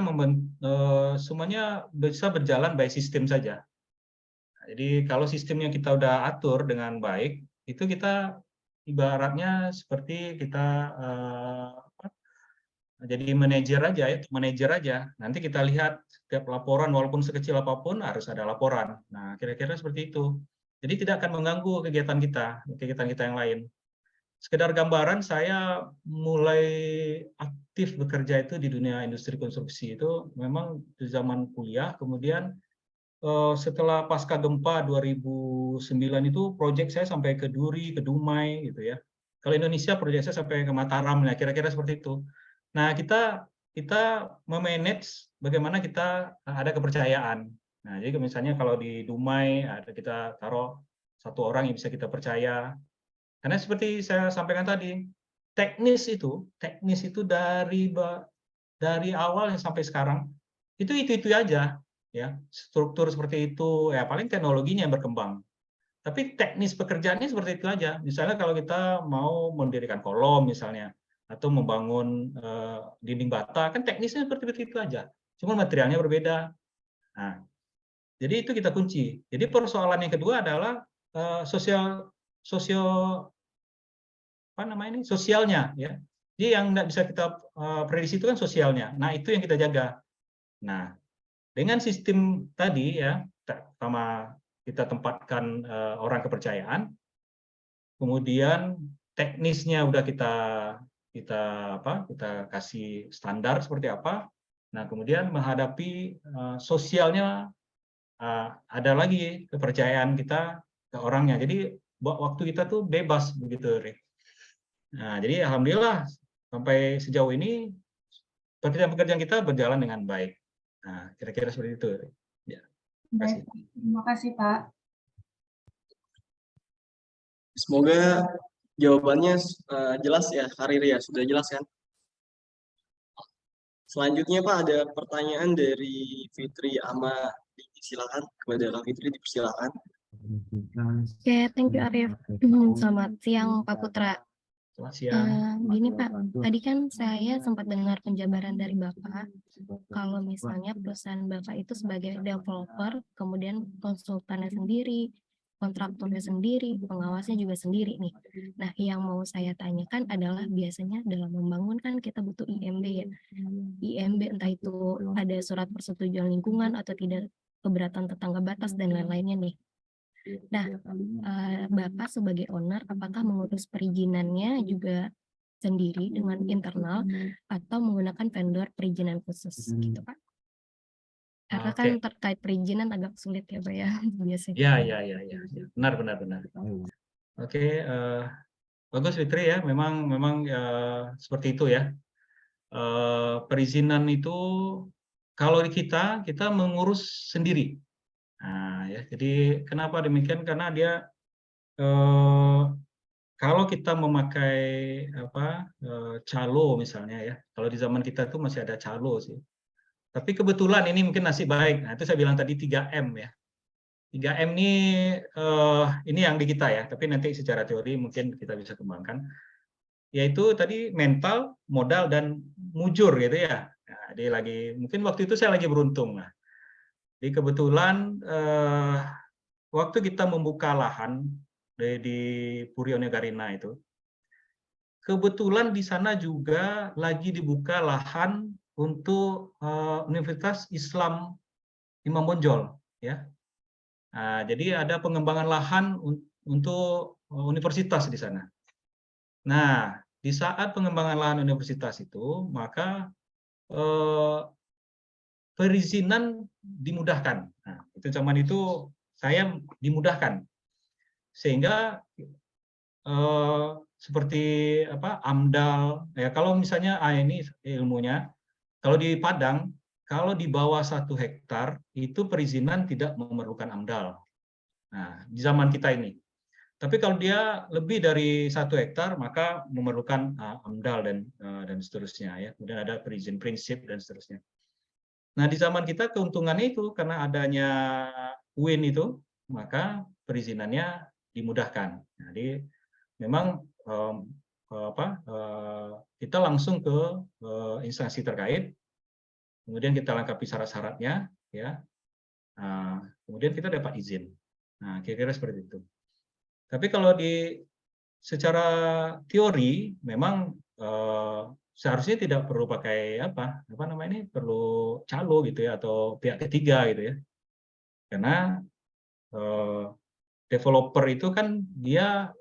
Speaker 5: semuanya bisa berjalan by sistem saja. Nah, jadi kalau sistemnya kita udah atur dengan baik, itu kita ibaratnya seperti kita jadi manajer aja ya, manajer aja. Nanti kita lihat setiap laporan walaupun sekecil apapun harus ada laporan. Nah, kira-kira seperti itu. Jadi tidak akan mengganggu kegiatan kita yang lain. Sekedar gambaran, saya mulai aktif bekerja itu di dunia industri konstruksi itu memang di zaman kuliah, kemudian setelah pasca gempa 2009 itu proyek saya sampai ke Duri, ke Dumai gitu ya. Kalau Indonesia proyek saya sampai ke Mataram, ya kira-kira seperti itu. Nah, kita memanage bagaimana kita ada kepercayaan. Nah, jadi misalnya kalau di Dumai ada kita taruh satu orang yang bisa kita percaya. Karena seperti saya sampaikan tadi, teknis itu dari awal sampai sekarang itu aja ya. Struktur seperti itu ya, paling teknologinya yang berkembang. Tapi teknis pekerjaannya seperti itu aja. Misalnya kalau kita mau mendirikan kolom misalnya, atau membangun dinding bata, kan teknisnya seperti itu aja. Cuma materialnya berbeda. Nah, jadi itu kita kunci. Jadi persoalan yang kedua adalah sosialnya ya. Jadi yang nggak bisa kita prediksi itu kan sosialnya. Nah, itu yang kita jaga. Nah, dengan sistem tadi ya, pertama kita tempatkan orang kepercayaan, kemudian teknisnya udah kita kasih standar seperti apa. Nah, kemudian menghadapi sosialnya, ada lagi kepercayaan kita ke orangnya. Jadi waktu kita tuh bebas begitu, Rik. Nah, jadi alhamdulillah sampai sejauh ini pekerjaan kita berjalan dengan baik. Nah, kira-kira seperti itu. Ya.
Speaker 8: Baik, terima kasih Pak.
Speaker 4: Semoga jawabannya jelas ya, Karir ya, sudah jelas kan? Selanjutnya Pak, ada pertanyaan dari Fitri Ama. Silakan kepada Kak Fitri, dipersilakan.
Speaker 7: Oke, thank you Arif. Selamat siang Pak Putra.
Speaker 5: Selamat siang.
Speaker 7: Gini Pak, tadi kan saya sempat dengar penjabaran dari Bapak, kalau misalnya perusahaan Bapak itu sebagai developer, kemudian konsultannya sendiri, kontraktornya sendiri, pengawasnya juga sendiri nih. Nah, yang mau saya tanyakan adalah biasanya dalam membangun kan kita butuh IMB ya. IMB entah itu ada surat persetujuan lingkungan atau tidak, keberatan tetangga batas dan lain-lainnya nih. Nah, Bapak sebagai owner apakah mengurus perizinannya juga sendiri dengan internal atau menggunakan vendor perizinan khusus gitu Pak? Karena kan terkait perizinan agak sulit ya Pak ya biasanya.
Speaker 5: Ya. Benar. Oke, bagus Fitri ya. Memang seperti itu ya. Perizinan itu kalau kita mengurus sendiri. Nah, ya. Jadi kenapa demikian? Karena dia kalau kita memakai calo misalnya ya. Kalau di zaman kita tuh masih ada calo sih. Tapi kebetulan ini mungkin nasib baik. Nah, itu saya bilang tadi 3M ya. 3M ini yang di kita ya, tapi nanti secara teori mungkin kita bisa kembangkan. Yaitu tadi mental, modal, dan mujur gitu ya. Nah, jadi mungkin waktu itu saya lagi beruntung lah. Jadi kebetulan waktu kita membuka lahan di Puryo Negarina itu, kebetulan di sana juga lagi dibuka lahan untuk Universitas Islam Imam Bonjol ya. Nah, jadi ada pengembangan lahan untuk universitas di sana. Nah, di saat pengembangan lahan universitas itu, maka perizinan dimudahkan. Nah, itu zaman itu saya dimudahkan, sehingga seperti AMDAL. Ya, kalau misalnya ini ilmunya, kalau di Padang, kalau di bawah 1 hektar itu perizinan tidak memerlukan AMDAL. Nah, di zaman kita ini. Tapi kalau dia lebih dari 1 hektar maka memerlukan AMDAL dan seterusnya ya. Kemudian ada perizinan prinsip dan seterusnya. Nah, di zaman kita keuntungannya itu karena adanya UIN itu, maka perizinannya dimudahkan. Jadi memang kita langsung ke instansi terkait, kemudian kita lengkapi syarat-syaratnya, ya. Kemudian kita dapat izin. Nah, kira-kira seperti itu. Tapi kalau secara teori memang seharusnya tidak perlu pakai apa namanya ini, perlu calo gitu ya atau pihak ketiga gitu ya. Karena developer itu kan dia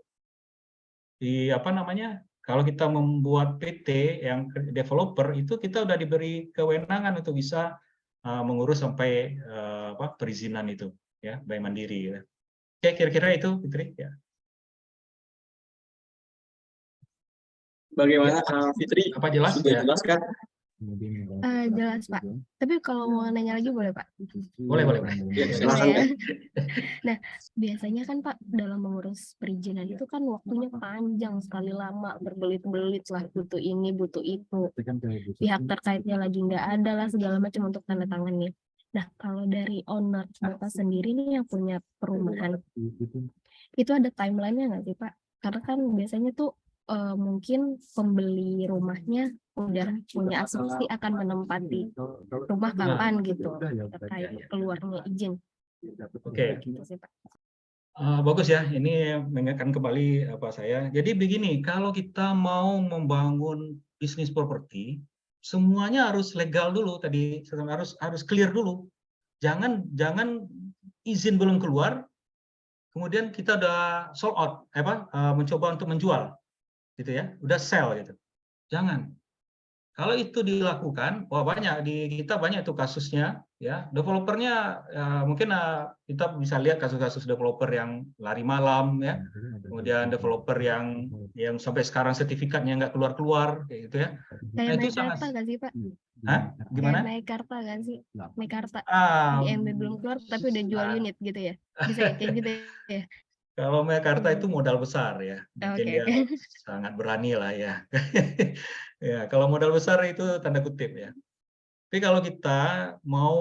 Speaker 5: di apa namanya, kalau kita membuat PT yang developer itu kita udah diberi kewenangan untuk bisa mengurus sampai perizinan itu ya, by mandiri ya. Oke, kira-kira itu Fitri ya.
Speaker 4: Bagaimana Kak Fitri?
Speaker 5: Apa jelas
Speaker 4: Sudah
Speaker 5: ya?
Speaker 4: jelas kan?
Speaker 7: Jelas Pak. Tapi kalau mau nanya lagi boleh Pak?
Speaker 5: Boleh.
Speaker 4: Ya,
Speaker 7: Boleh
Speaker 4: silakan
Speaker 7: ya.
Speaker 4: Kak.
Speaker 7: Nah, biasanya kan Pak dalam mengurus perizinan itu kan waktunya panjang sekali, lama, berbelit-belit lah, butuh ini, butuh itu. Pihak terkaitnya lagi nggak ada lah segala macam untuk tanda tangannya. Nah, kalau dari owner Bapak sendiri nih yang punya perumahan, itu ada timeline-nya nggak sih Pak? Karena kan biasanya tuh mungkin pembeli rumahnya udah punya asumsi akan menempati rumah kapan gitu terkait keluarnya izin.
Speaker 5: Oke.
Speaker 7: Gitu sih, Pak.
Speaker 5: Bagus ya, ini mengingatkan kembali apa saya. Jadi begini, kalau kita mau membangun bisnis properti, semuanya harus legal dulu tadi, harus clear dulu. Jangan izin belum keluar, kemudian kita udah sold out, mencoba untuk menjual, gitu ya, udah sell gitu. Jangan. Kalau itu dilakukan, wah kita banyak tuh kasusnya, ya. Developernya mungkin kita bisa lihat kasus-kasus developer yang lari malam, ya. Kemudian developer yang sampai sekarang sertifikatnya nggak keluar-keluar, kayak gitu ya.
Speaker 7: Kayak
Speaker 5: Nah itu
Speaker 7: Meikarta
Speaker 5: sangat.
Speaker 7: nggak sih Pak?
Speaker 5: Hah? Gimana?
Speaker 7: Kayak Meikarta nggak sih? Meikarta.
Speaker 5: Ah,
Speaker 7: IMB belum keluar tapi udah jual unit gitu ya? Bisa ya kayak gitu ya?
Speaker 5: Kalau Meikarta itu modal besar ya, mungkin
Speaker 7: Oke,
Speaker 5: dia sangat berani lah ya. Ya, kalau modal besar itu tanda kutip ya. Tapi kalau kita mau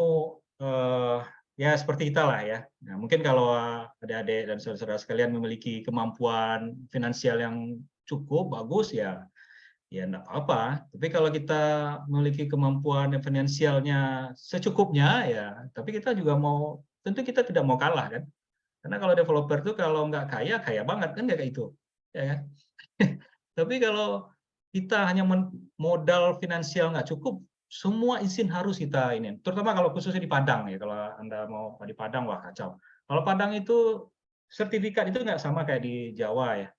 Speaker 5: ya seperti kita lah ya. Nah, mungkin kalau adik-adik dan saudara-saudara sekalian memiliki kemampuan finansial yang cukup bagus ya enggak apa-apa. Tapi kalau kita memiliki kemampuan finansialnya secukupnya ya, tapi kita juga tentu kita tidak mau kalah kan. Karena kalau developer tuh kalau nggak kaya, kaya banget kan kayak itu, ya kan? Tapi kalau kita hanya modal finansial nggak cukup, semua izin harus kita ini. Terutama kalau khususnya di Padang ya, kalau Anda mau di Padang wah kacau. Kalau Padang itu sertifikat itu nggak sama kayak di Jawa ya.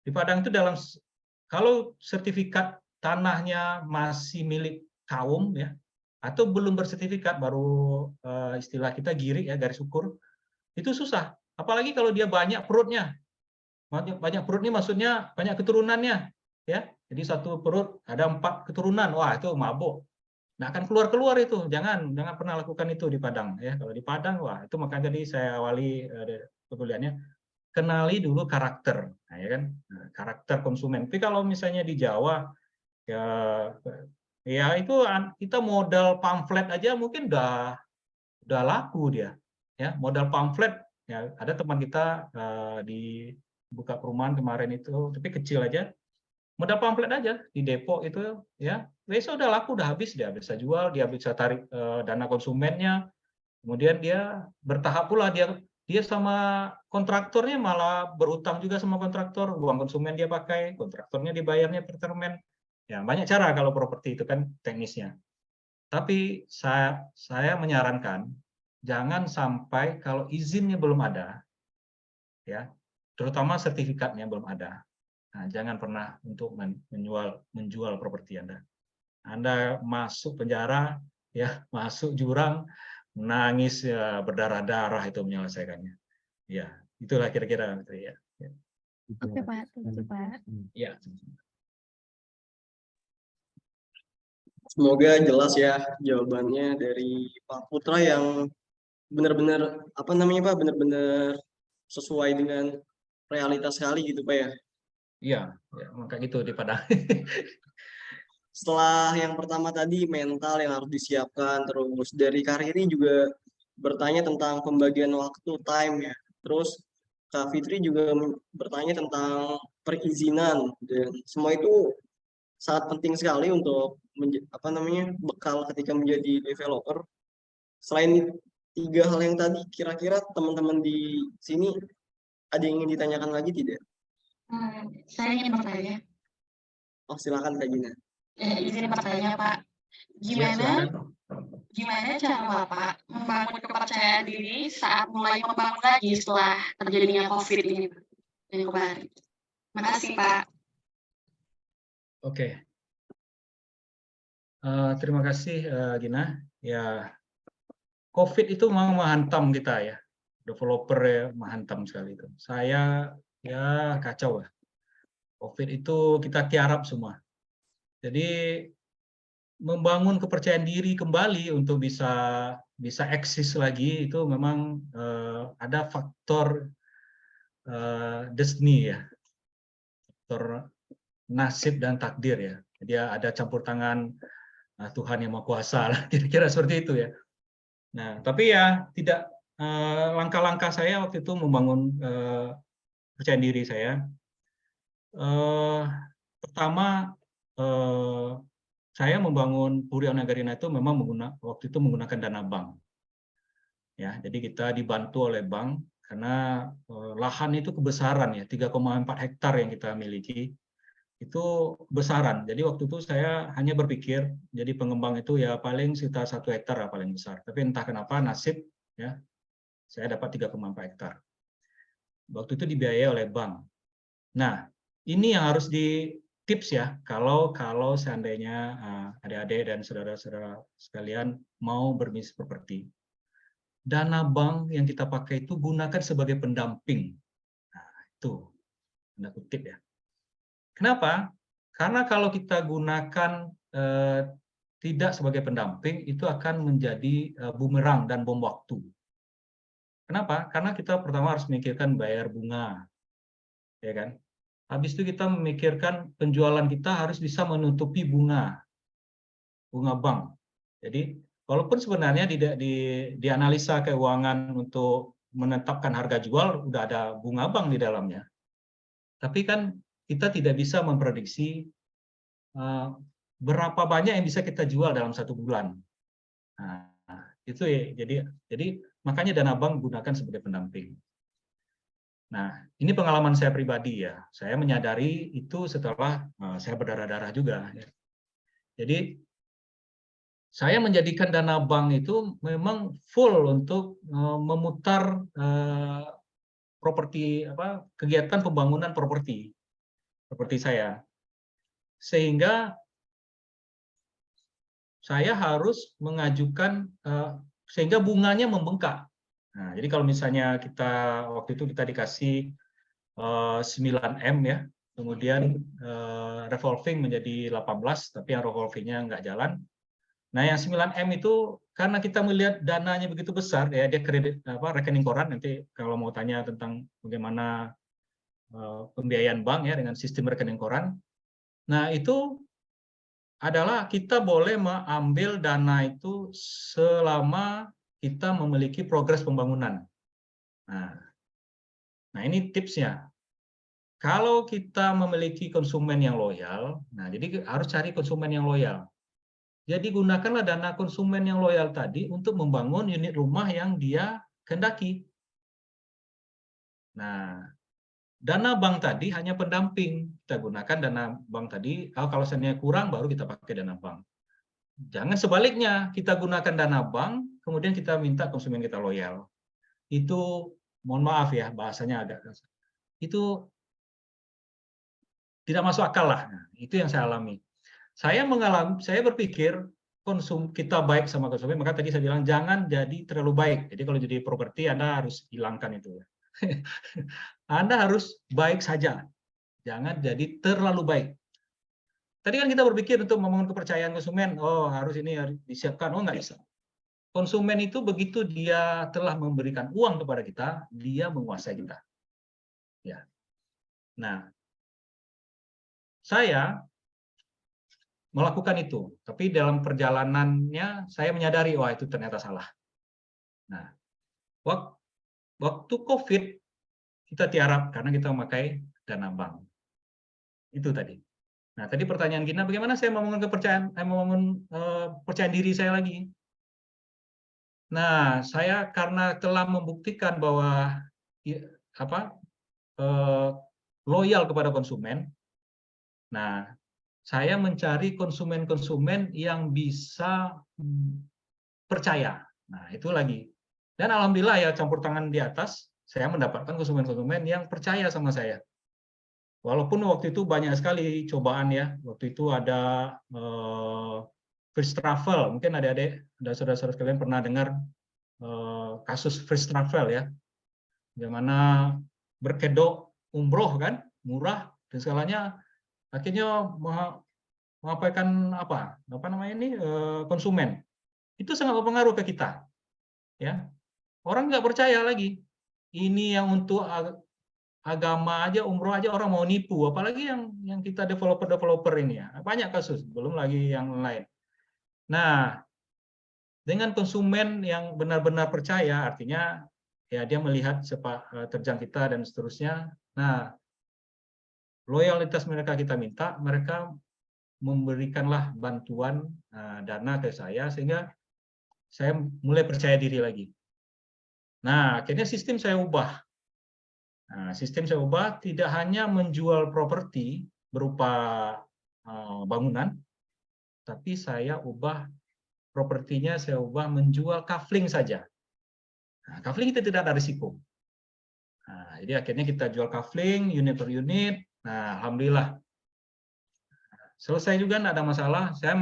Speaker 5: Di Padang itu kalau sertifikat tanahnya masih milik kaum ya, atau belum bersertifikat baru istilah kita girik ya, garis ukur, itu susah. Apalagi kalau dia banyak perutnya. Banyak perut ini maksudnya banyak keturunannya. Ya. Jadi satu perut ada 4 keturunan. Wah, itu mabuk. Nggak akan keluar-keluar itu. Jangan pernah lakukan itu di Padang. Ya. Kalau di Padang, wah itu makanya tadi saya awali perkuliahannya. Kenali dulu karakter. Nah, ya kan? Nah, karakter konsumen. Tapi kalau misalnya di Jawa, ya itu kita modal pamflet aja mungkin udah laku dia. Ya, modal pamflet. Ya, ada teman kita di buka perumahan kemarin itu, tapi kecil aja, modal pamflet aja di Depok itu, ya, besok udah laku, udah habis, dia bisa jual, dia bisa tarik dana konsumennya, kemudian dia bertahap pula, dia sama kontraktornya malah berutang juga sama kontraktor, uang konsumen dia pakai, kontraktornya dibayarnya per termen, ya banyak cara kalau properti itu kan teknisnya. Tapi saya menyarankan jangan sampai kalau izinnya belum ada, ya, terutama sertifikatnya belum ada. Nah, jangan pernah untuk menjual properti Anda. Anda masuk penjara, ya, masuk jurang, menangis ya, berdarah-darah itu menyelesaikannya. Ya, itulah kira-kira ya.
Speaker 7: Oke Pak, terima kasih Pak.
Speaker 5: Ya.
Speaker 4: Semoga jelas ya jawabannya dari Pak Putra yang benar-benar benar-benar sesuai dengan realitas sekali gitu Pak ya.
Speaker 5: Iya, ya, maka gitu di Padang.
Speaker 4: Setelah yang pertama tadi mental yang harus disiapkan, terus dari Kariri juga bertanya tentang pembagian waktu time ya. Terus Kak Fitri juga bertanya tentang perizinan dan semua itu sangat penting sekali untuk bekal ketika menjadi developer. Selain 3 hal yang tadi, kira-kira teman-teman di sini ada yang ingin ditanyakan lagi tidak?
Speaker 8: Saya ingin bertanya.
Speaker 4: Oh, silakan Kak Gina.
Speaker 9: Izin bertanya, Pak.
Speaker 5: Ya, silakan.
Speaker 9: Gimana cara Bapak membangun kepercayaan diri saat mulai membangun lagi setelah terjadinya COVID ini, Pak? Yang kemarin. Makasih, Pak.
Speaker 5: Oke. Terima kasih, Gina. Ya, COVID itu memang menghantam kita ya. Developer ya, menghantam sekali itu. Saya ya kacau ya. COVID itu kita tiarap semua. Jadi membangun kepercayaan diri kembali untuk bisa eksis lagi itu memang ada faktor destiny ya, faktor nasib dan takdir ya. Jadi ada campur tangan Tuhan yang Maha Kuasa lah, kira-kira seperti itu ya. Nah, tapi ya tidak, langkah-langkah saya waktu itu membangun kepercayaan diri saya. Pertama, saya membangun Puri Anagarina itu memang waktu itu menggunakan dana bank. Ya, jadi kita dibantu oleh bank karena lahan itu kebesaran ya, 3,4 hektar yang kita miliki itu besaran. Jadi waktu itu saya hanya berpikir jadi pengembang itu ya paling sekitar 1 hektar lah paling besar. Tapi entah kenapa nasib ya saya dapat 3,4 hektar. Waktu itu dibiayai oleh bank. Nah, ini yang harus di tips ya, kalau seandainya adik-adik dan saudara-saudara sekalian mau berbisnis properti, dana bank yang kita pakai itu gunakan sebagai pendamping. Nah, itu tanda kutip ya. Kenapa? Karena kalau kita gunakan tidak sebagai pendamping, itu akan menjadi bumerang dan bom waktu. Kenapa? Karena kita pertama harus memikirkan bayar bunga, ya kan? Habis itu kita memikirkan penjualan kita harus bisa menutupi bunga bank. Jadi walaupun sebenarnya di analisa keuangan untuk menetapkan harga jual udah ada bunga bank di dalamnya, tapi kan kita tidak bisa memprediksi berapa banyak yang bisa kita jual dalam 1 bulan. Nah, itu ya, jadi makanya dana bank gunakan sebagai pendamping. Nah, ini pengalaman saya pribadi ya. Saya menyadari itu setelah saya berdarah-darah juga. Ya. Jadi, saya menjadikan dana bank itu memang full untuk memutar properti kegiatan pembangunan properti saya. Sehingga saya harus mengajukan sehingga bunganya membengkak. Nah, jadi kalau misalnya kita waktu itu kita dikasih 9M ya, kemudian revolving menjadi 18, tapi yang revolvingnya nggak jalan. Nah, yang 9M itu karena kita melihat dananya begitu besar, ya dia kredit rekening koran. Nanti kalau mau tanya tentang bagaimana pembiayaan bank ya dengan sistem rekening koran. Nah, itu adalah kita boleh mengambil dana itu selama kita memiliki progres pembangunan. Nah ini tipsnya. Kalau kita memiliki konsumen yang loyal, nah jadi harus cari konsumen yang loyal. Jadi gunakanlah dana konsumen yang loyal tadi untuk membangun unit rumah yang dia kehendaki. Nah, dana bank tadi hanya pendamping. Kita gunakan dana bank tadi, kalau seandainya kurang baru kita pakai dana bank. Jangan sebaliknya, kita gunakan dana bank, kemudian kita minta konsumen kita loyal. Itu, mohon maaf ya, bahasanya agak kasar. Itu tidak masuk akal lah. Nah, itu yang saya alami. Saya berpikir kita baik sama konsumen, maka tadi saya bilang jangan jadi terlalu baik. Jadi kalau jadi properti Anda harus hilangkan itu. Anda harus baik saja, jangan jadi terlalu baik. Tadi kan kita berpikir untuk membangun kepercayaan konsumen, oh harus ini harus disiapkan, oh nggak bisa. Konsumen itu begitu dia telah memberikan uang kepada kita, dia menguasai kita. Ya. Nah, saya melakukan itu, tapi dalam perjalanannya saya menyadari, wah itu ternyata salah. Nah, waktu COVID kita tiarap karena kita memakai dana bank. Itu tadi. Nah, tadi pertanyaan Gina, bagaimana saya membangun kepercayaan, percayaan diri saya lagi? Nah, saya karena telah membuktikan bahwa loyal kepada konsumen. Nah, saya mencari konsumen-konsumen yang bisa percaya. Nah, itu lagi. Dan alhamdulillah ya, campur tangan di atas, saya mendapatkan konsumen-konsumen yang percaya sama saya. Walaupun waktu itu banyak sekali cobaan ya. Waktu itu ada first travel. Mungkin adik-adik, ada saudara-saudara sekalian pernah dengar kasus first travel ya. Bagaimana berkedok umroh kan, murah dan segalanya, akhirnya mengabaikan apa namanya ini konsumen. Itu sangat berpengaruh ke kita. Ya, orang nggak percaya lagi. Ini yang untuk agama aja, umroh aja orang mau nipu, apalagi yang kita developer ini ya. Banyak kasus, belum lagi yang lain. Nah, dengan konsumen yang benar-benar percaya, artinya ya dia melihat sepak terjang kita dan seterusnya. Nah, loyalitas mereka kita minta, mereka memberikanlah bantuan dana ke saya sehingga saya mulai percaya diri lagi. Nah, akhirnya sistem saya ubah. Nah, sistem saya ubah tidak hanya menjual properti berupa bangunan, tapi saya ubah propertinya, saya ubah menjual kafling saja. Nah, kafling itu tidak ada risiko. Nah, jadi akhirnya kita jual kafling unit per unit. Nah, alhamdulillah selesai juga, tidak ada masalah. Saya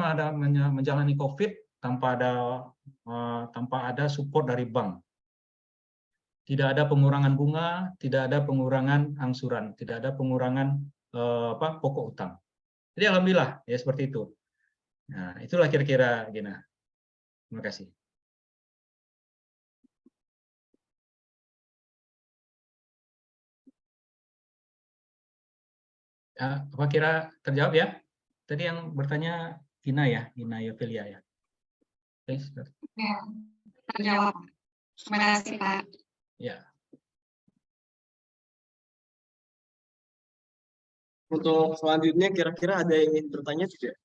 Speaker 5: menjalani COVID tanpa ada support dari bank. Tidak ada pengurangan bunga, tidak ada pengurangan angsuran, tidak ada pengurangan pokok utang. Jadi alhamdulillah ya seperti itu. Nah, itulah kira-kira Gina. Terima kasih. Apa kira terjawab ya? Tadi yang bertanya Gina ya, Gina Yovelia ya. Oke,
Speaker 9: Ya, terjawab. Terima kasih, Pak.
Speaker 5: ya.
Speaker 4: Untuk selanjutnya kira-kira ada yang ingin bertanya tidak?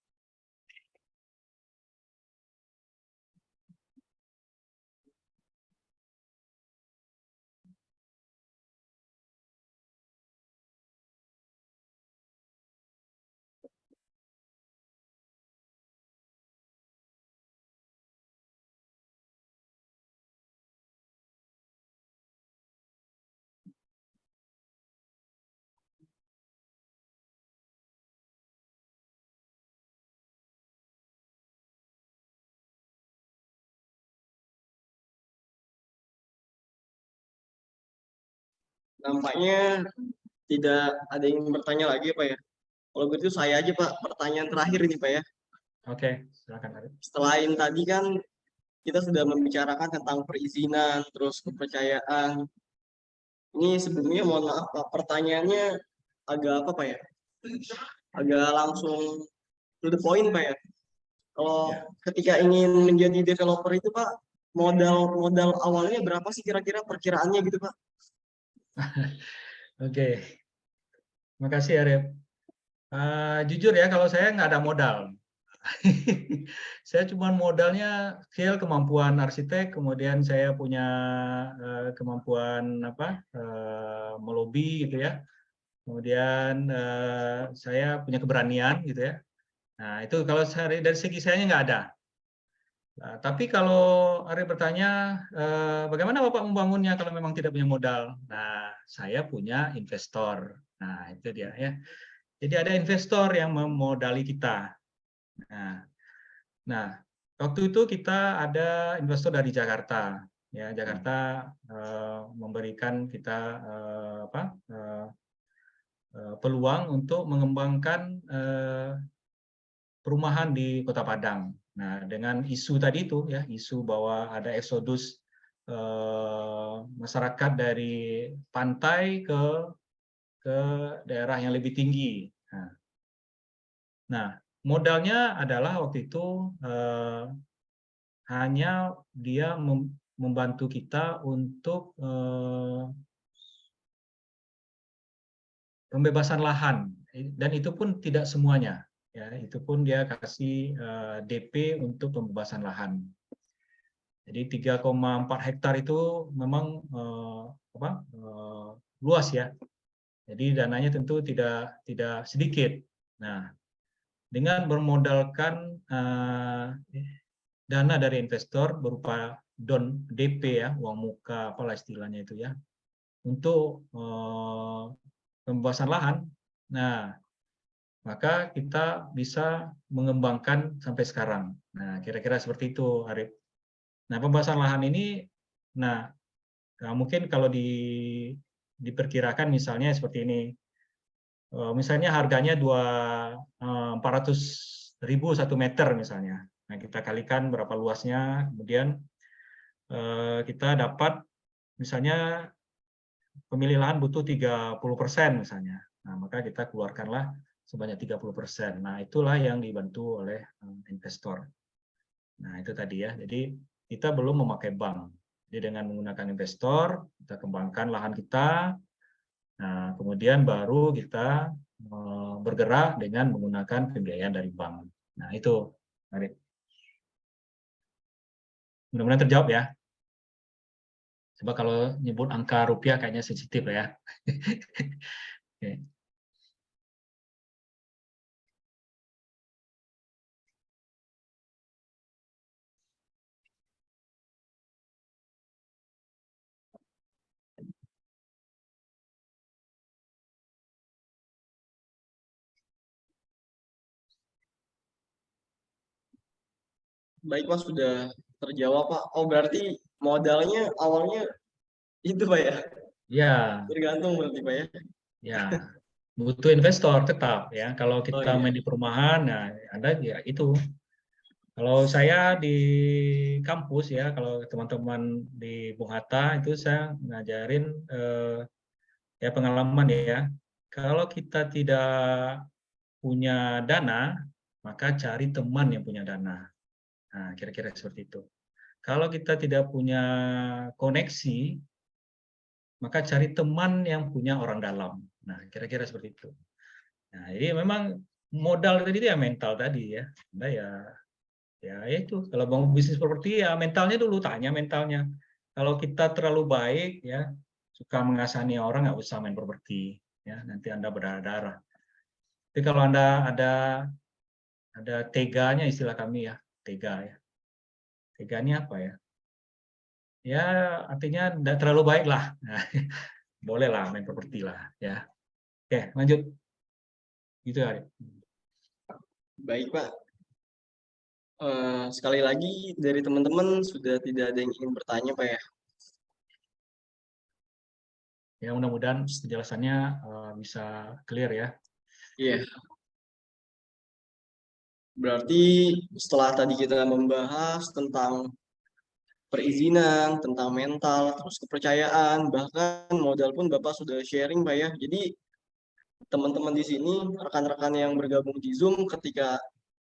Speaker 4: Nampaknya tidak ada yang bertanya lagi Pak ya. Kalau begitu saya aja Pak, pertanyaan terakhir ini Pak ya.
Speaker 5: Oke, silakan Arif.
Speaker 4: Selain tadi kan kita sudah membicarakan tentang perizinan, terus kepercayaan. Ini sebelumnya mohon maaf Pak, pertanyaannya agak apa Pak ya? Agak langsung to the point Pak ya. Kalau ketika ingin menjadi developer itu Pak, modal awalnya berapa sih kira-kira perkiraannya gitu Pak?
Speaker 5: Oke, terima kasih Arif. Jujur ya, kalau saya nggak ada modal. Saya cuma modalnya skill, kemampuan arsitek, kemudian saya punya kemampuan melobi gitu ya. Kemudian saya punya keberanian gitu ya. Nah itu kalau dari segi saya nggak ada. Nah, tapi kalau Ari bertanya, bagaimana Bapak membangunnya kalau memang tidak punya modal? Nah, saya punya investor. Nah, itu dia ya. Jadi ada investor yang memodali kita. Nah, waktu itu kita ada investor dari Jakarta. Ya, Jakarta memberikan kita peluang untuk mengembangkan perumahan di Kota Padang. Nah, dengan isu tadi itu ya, isu bahwa ada eksodus masyarakat dari pantai ke daerah yang lebih tinggi. Nah, modalnya adalah waktu itu hanya dia membantu kita untuk pembebasan lahan, dan itu pun tidak semuanya. Ya, itu pun dia kasih DP untuk pembebasan lahan. Jadi 3,4 hektar itu memang luas ya. Jadi dananya tentu tidak sedikit. Nah, dengan bermodalkan dana dari investor berupa DP ya, uang muka apalah istilahnya itu ya, untuk pembebasan lahan. Nah, maka kita bisa mengembangkan sampai sekarang. Nah, kira-kira seperti itu, Arif. Nah, pembebasan lahan ini, nah mungkin kalau diperkirakan misalnya seperti ini, misalnya harganya 400.000 1 meter misalnya. Nah, kita kalikan berapa luasnya, kemudian kita dapat misalnya pemilih lahan butuh 30% misalnya. Nah, maka kita keluarkanlah sebanyak 30%. Nah, itulah yang dibantu oleh investor. Nah, itu tadi ya. Jadi kita belum memakai bank. Jadi dengan menggunakan investor, kita kembangkan lahan kita. Nah, kemudian baru kita bergerak dengan menggunakan pembiayaan dari bank. Nah, itu. Mari. Mudah-mudahan terjawab ya. Coba kalau nyebut angka rupiah kayaknya sensitif ya. Oke.
Speaker 4: Baik Pak, sudah terjawab Pak. Oh berarti modalnya awalnya itu Pak ya?
Speaker 5: Ya.
Speaker 4: Tergantung berarti Pak ya?
Speaker 5: Ya, butuh investor tetap ya. Kalau kita
Speaker 4: iya.
Speaker 5: main di perumahan, nah Anda ya itu. Kalau saya di kampus ya, kalau teman-teman di Bung Hatta itu saya ngajarin ya pengalaman ya. Kalau kita tidak punya dana, maka cari teman yang punya dana. Nah, kira-kira seperti itu. Kalau kita tidak punya koneksi, maka cari teman yang punya orang dalam. Nah, kira-kira seperti itu. Nah, jadi memang modal tadi itu ya mental tadi ya. Anda ya itu kalau mau bisnis properti ya mentalnya dulu, tanya mentalnya. Kalau kita terlalu baik ya, suka mengasani orang, nggak usah main properti ya, nanti Anda berdarah-darah. Tapi kalau Anda ada teganya, istilah kami ya, tega ya. Teganya apa ya? Ya artinya tidak terlalu baik lah. Nah, boleh lah main properti lah ya. Oke, lanjut. Gitu ya.
Speaker 4: Baik Pak. Sekali lagi dari teman-teman sudah tidak ada yang ingin bertanya Pak ya?
Speaker 5: Ya mudah-mudahan penjelasannya bisa clear ya.
Speaker 4: Iya. Berarti setelah tadi kita membahas tentang perizinan, tentang mental, terus kepercayaan, bahkan modal pun Bapak sudah sharing Pak ya. Jadi teman-teman di sini, rekan-rekan yang bergabung di Zoom ketika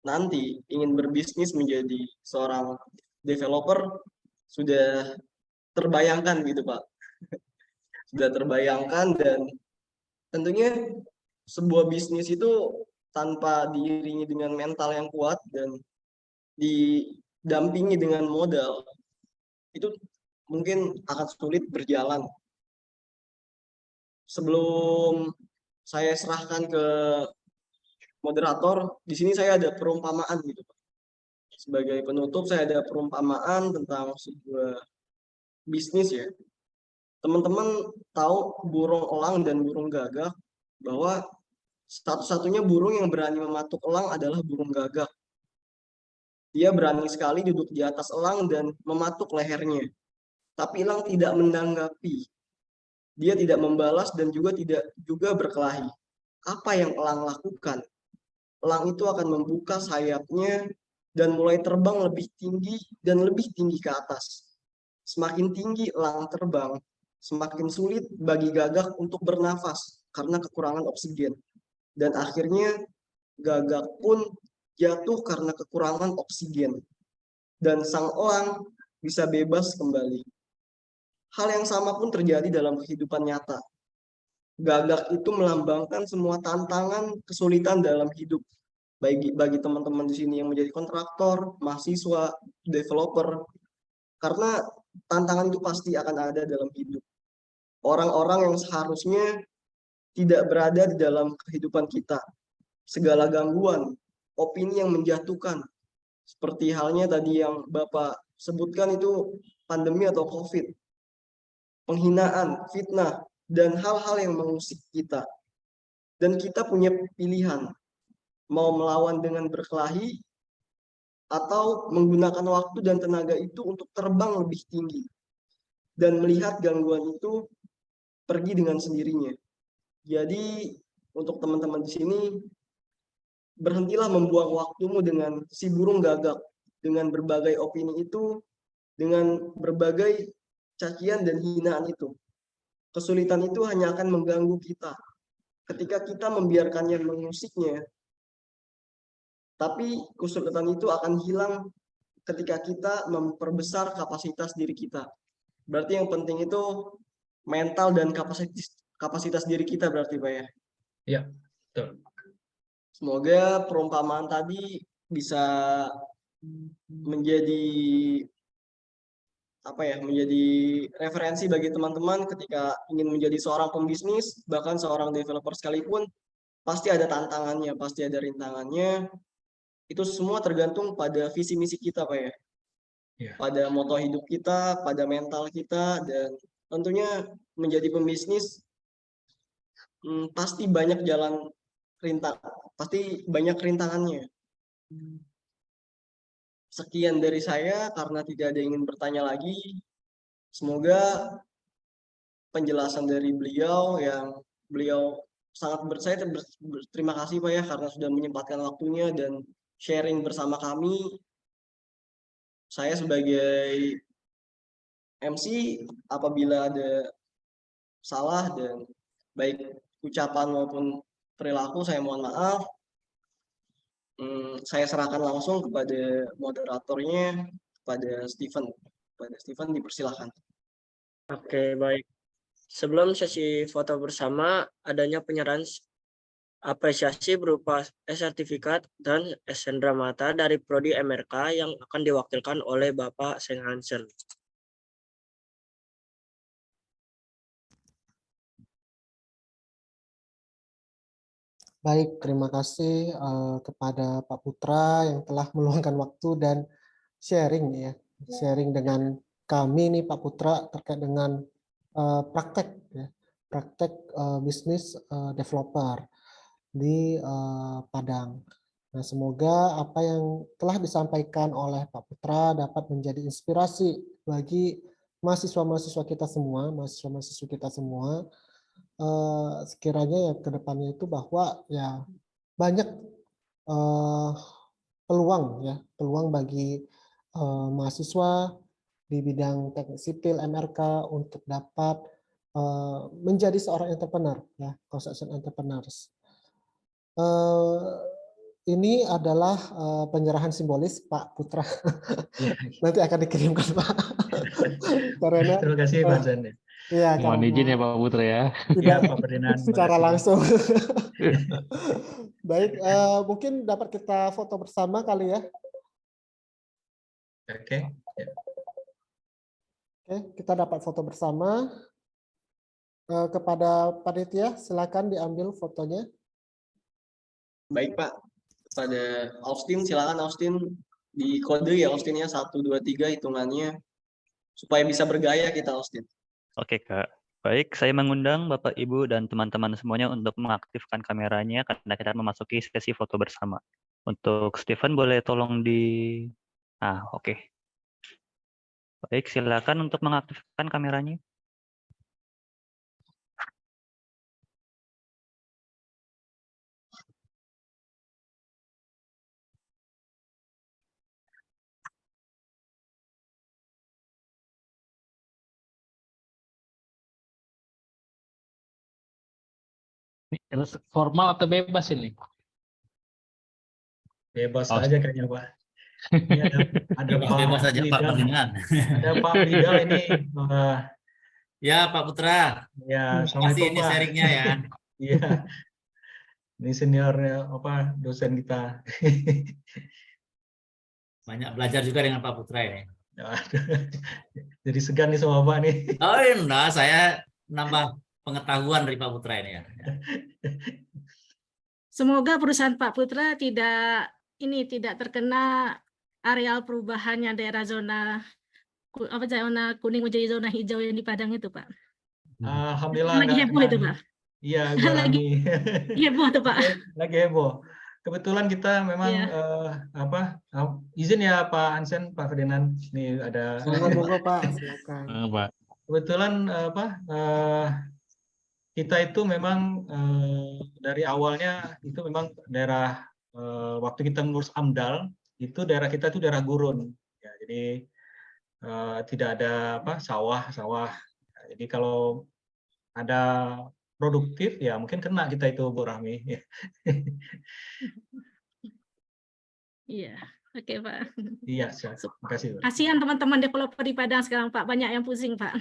Speaker 4: nanti ingin berbisnis menjadi seorang developer sudah terbayangkan gitu Pak. Sudah terbayangkan dan tentunya sebuah bisnis itu tanpa diiringi dengan mental yang kuat dan didampingi dengan modal itu mungkin akan sulit berjalan. Sebelum saya serahkan ke moderator, di sini saya ada perumpamaan gitu Pak. Sebagai penutup saya ada perumpamaan tentang sebuah bisnis ya. Teman-teman tahu burung elang dan burung gagak bahwa satu-satunya burung yang berani mematuk elang adalah burung gagak. Dia berani sekali duduk di atas elang dan mematuk lehernya. Tapi elang tidak menanggapi. Dia tidak membalas dan tidak berkelahi. Apa yang elang lakukan? Elang itu akan membuka sayapnya dan mulai terbang lebih tinggi dan lebih tinggi ke atas. Semakin tinggi elang terbang, semakin sulit bagi gagak untuk bernafas karena kekurangan oksigen. Dan akhirnya gagak pun jatuh karena kekurangan oksigen. Dan sang elang bisa bebas kembali. Hal yang sama pun terjadi dalam kehidupan nyata. Gagak itu melambangkan semua tantangan, kesulitan dalam hidup. Bagi teman-teman di sini yang menjadi kontraktor, mahasiswa, developer. Karena tantangan itu pasti akan ada dalam hidup. Orang-orang yang seharusnya tidak berada di dalam kehidupan kita. Segala gangguan, opini yang menjatuhkan. Seperti halnya tadi yang Bapak sebutkan itu pandemi atau COVID, penghinaan, fitnah, dan hal-hal yang mengusik kita. Dan kita punya pilihan, mau melawan dengan berkelahi atau menggunakan waktu dan tenaga itu untuk terbang lebih tinggi dan melihat gangguan itu pergi dengan sendirinya. Jadi untuk teman-teman di sini, berhentilah membuang waktumu dengan si burung gagak, dengan berbagai opini itu, dengan berbagai cacian dan hinaan itu. Kesulitan itu hanya akan mengganggu kita ketika kita membiarkannya mengusiknya. Tapi kesulitan itu akan hilang ketika kita memperbesar kapasitas diri kita. Berarti yang penting itu mental dan kapasitas diri kita berarti Pak ya.
Speaker 5: Ya, betul.
Speaker 4: Semoga perumpamaan tadi bisa menjadi menjadi referensi bagi teman-teman ketika ingin menjadi seorang pembisnis, bahkan seorang developer sekalipun, pasti ada tantangannya, pasti ada rintangannya. Itu semua tergantung pada visi misi kita Pak ya. Pada moto hidup kita, pada mental kita, dan tentunya menjadi pembisnis pasti banyak pasti banyak rintangannya. Sekian dari saya, karena tidak ada yang ingin bertanya lagi. Semoga penjelasan dari beliau sangat saya berterima kasih Pak ya karena sudah menyempatkan waktunya dan sharing bersama kami. Saya sebagai MC apabila ada salah dan baik ucapan maupun perilaku saya mohon maaf. Saya serahkan langsung kepada moderatornya, kepada Steven. Kepada Steven dipersilakan.
Speaker 3: Oke, baik. Sebelum sesi foto bersama, adanya penyerahan apresiasi berupa sertifikat dan sendramata dari Prodi MRK yang akan diwakilkan oleh Bapak Seng Hansen.
Speaker 1: Baik, terima kasih kepada Pak Putra yang telah meluangkan waktu dan sharing ya, sharing dengan kami nih Pak Putra terkait dengan praktek ya, praktek bisnis developer di Padang. Nah, semoga apa yang telah disampaikan oleh Pak Putra dapat menjadi inspirasi bagi mahasiswa-mahasiswa kita semua, sekiranya ya ke depannya itu bahwa ya banyak peluang bagi mahasiswa di bidang teknik sipil MRK untuk dapat menjadi seorang entrepreneur ya, construction entrepreneurs. Ini adalah penyerahan simbolis Pak Putra. Nanti akan dikirimkan Pak. Karena
Speaker 5: terima kasih Pak Zan.
Speaker 1: Ya,
Speaker 10: mohon izin ya Pak Putra ya.
Speaker 5: Ya Pak Ferdinand.
Speaker 1: Secara langsung. Baik, mungkin dapat kita foto bersama kali ya.
Speaker 5: Oke.
Speaker 1: Oke, kita dapat foto bersama. Kepada panitia, silakan diambil fotonya.
Speaker 4: Baik Pak, pada Austin silakan Austin di kode ya Austinnya 1, 2, 3 hitungannya supaya bisa bergaya kita Austin.
Speaker 2: Oke Kak. Baik, saya mengundang Bapak, Ibu, dan teman-teman semuanya untuk mengaktifkan kameranya karena kita memasuki sesi foto bersama. Untuk Steven boleh tolong oke. Baik, silakan untuk mengaktifkan kameranya.
Speaker 10: Formal atau bebas ini?
Speaker 5: Bebas aja kayaknya Pak. Ini ada
Speaker 10: Bebas saja Pak Ferdinand.
Speaker 5: Ada Pak Lidal ini.
Speaker 10: Ya Pak Putra.
Speaker 5: Ya,
Speaker 10: terima kasih ini sharingnya ya.
Speaker 5: Iya. Ini seniornya dosen kita.
Speaker 10: Banyak belajar juga dengan Pak Putra ini.
Speaker 5: Jadi segan nih sama Pak nih.
Speaker 10: Oh enggak, saya nambah pengetahuan dari Pak Putra ini ya.
Speaker 11: Semoga perusahaan Pak Putra tidak ini tidak terkena areal perubahannya daerah zona zona kuning menjadi zona hijau yang di Padang itu, Pak?
Speaker 5: Alhamdulillah
Speaker 11: Lagi
Speaker 5: nggak
Speaker 11: heboh
Speaker 5: kena
Speaker 11: itu,
Speaker 5: nih.
Speaker 11: Pak.
Speaker 5: Iya, Bu
Speaker 11: Lagi
Speaker 5: Rami.
Speaker 11: heboh tuh, Pak.
Speaker 5: Lagi heboh. Kebetulan kita memang
Speaker 11: Iya.
Speaker 5: izin ya Pak Hansen, Pak Ferdinand. Nih ada.
Speaker 1: Monggo Pak, silakan.
Speaker 10: Pak.
Speaker 5: Kebetulan kita itu memang dari awalnya itu memang daerah waktu kita mengurus AMDAL itu daerah kita itu daerah gurun. Ya, jadi tidak ada sawah. Jadi kalau ada produktif ya mungkin kena kita itu Bu Rahmi.
Speaker 11: Iya, oke Pak.
Speaker 5: Iya, siap. Terima kasih.
Speaker 11: Kasihan teman-teman developer di Padang sekarang Pak, banyak yang pusing Pak.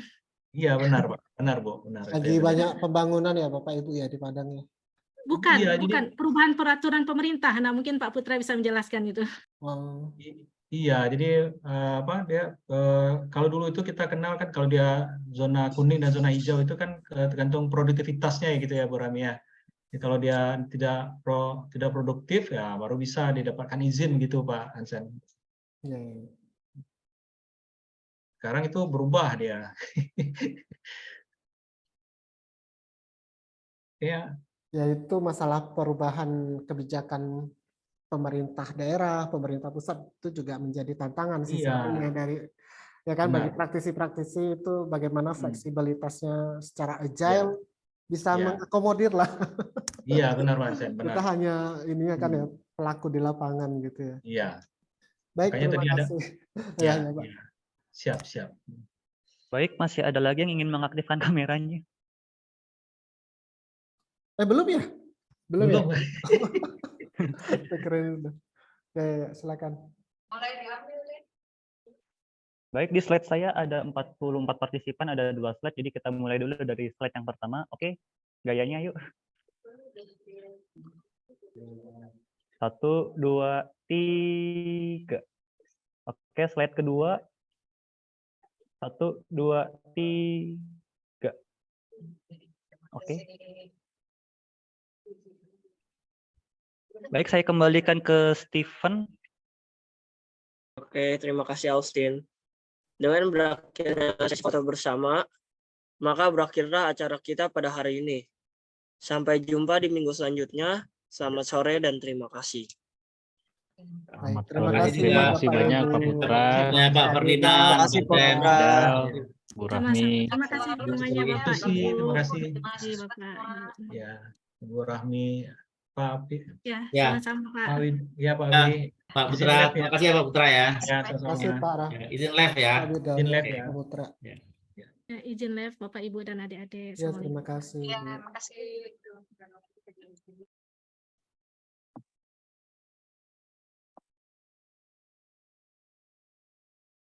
Speaker 5: Iya benar Pak, benar Bu, benar.
Speaker 1: Lagi banyak pembangunan ya Bapak Ibu ya di Padang ya.
Speaker 11: Bukan,
Speaker 5: Iya,
Speaker 11: bukan perubahan peraturan pemerintah. Nah, mungkin Pak Putra bisa menjelaskan itu.
Speaker 5: Iya, jadi kalau dulu itu kita kenal kan kalau dia zona kuning dan zona hijau itu kan tergantung produktivitasnya ya gitu ya Bu Rami ya. Jadi kalau dia tidak produktif ya baru bisa didapatkan izin gitu Pak Hansen.
Speaker 1: Ya.
Speaker 5: Sekarang itu berubah dia. Ya.
Speaker 1: Yaitu masalah perubahan kebijakan pemerintah daerah, pemerintah pusat itu juga menjadi tantangan sih sebenarnya dari bagi praktisi-praktisi itu bagaimana fleksibilitasnya secara agile bisa mengakomodir lah.
Speaker 5: Iya benar Mas Hansen, benar.
Speaker 1: Kita hanya ininya kan ya pelaku di lapangan gitu ya.
Speaker 5: Iya.
Speaker 1: Baik,
Speaker 5: makanya
Speaker 1: terima kasih.
Speaker 5: Ya, siap.
Speaker 2: Baik, masih ada lagi yang ingin mengaktifkan kameranya?
Speaker 1: Belum ya? Belum. Ya? Ya, silakan.
Speaker 2: Baik, di slide saya ada 44 partisipan, ada 2 slide, jadi kita mulai dulu dari slide yang pertama. Oke, gayanya yuk. 1, 2, 3. Oke, slide kedua. 1, 2, 3. Oke. Baik, saya kembalikan ke Stephen.
Speaker 3: Oke, terima kasih Austin. Dengan berakhirnya sesi foto bersama, maka berakhirlah acara kita pada hari ini. Sampai jumpa di minggu selanjutnya. Selamat sore dan terima kasih.
Speaker 1: Terima kasih
Speaker 10: banyak Pak Putra. Ya Pak Ferdinand.
Speaker 4: Terima kasih Pak Putra.
Speaker 10: Bu Rahmi.
Speaker 11: Terima kasih semuanya Bapak Ibu.
Speaker 5: Terima kasih.
Speaker 11: Bapak.
Speaker 5: Ya, Bu Rahmi, Pak Api.
Speaker 11: Ya, sama-sama Pak.
Speaker 5: Ya Pak Api.
Speaker 10: Pak Putra, terima kasih ya Pak Putra ya.
Speaker 1: Terima kasih Pak Rah.
Speaker 10: Izin live ya.
Speaker 5: Izin live ya.
Speaker 1: Pak Putra.
Speaker 11: Izin live Bapak Ibu dan adik-adik
Speaker 1: Ya,
Speaker 11: semuanya.
Speaker 1: terima kasih.
Speaker 9: Ya, terima kasih.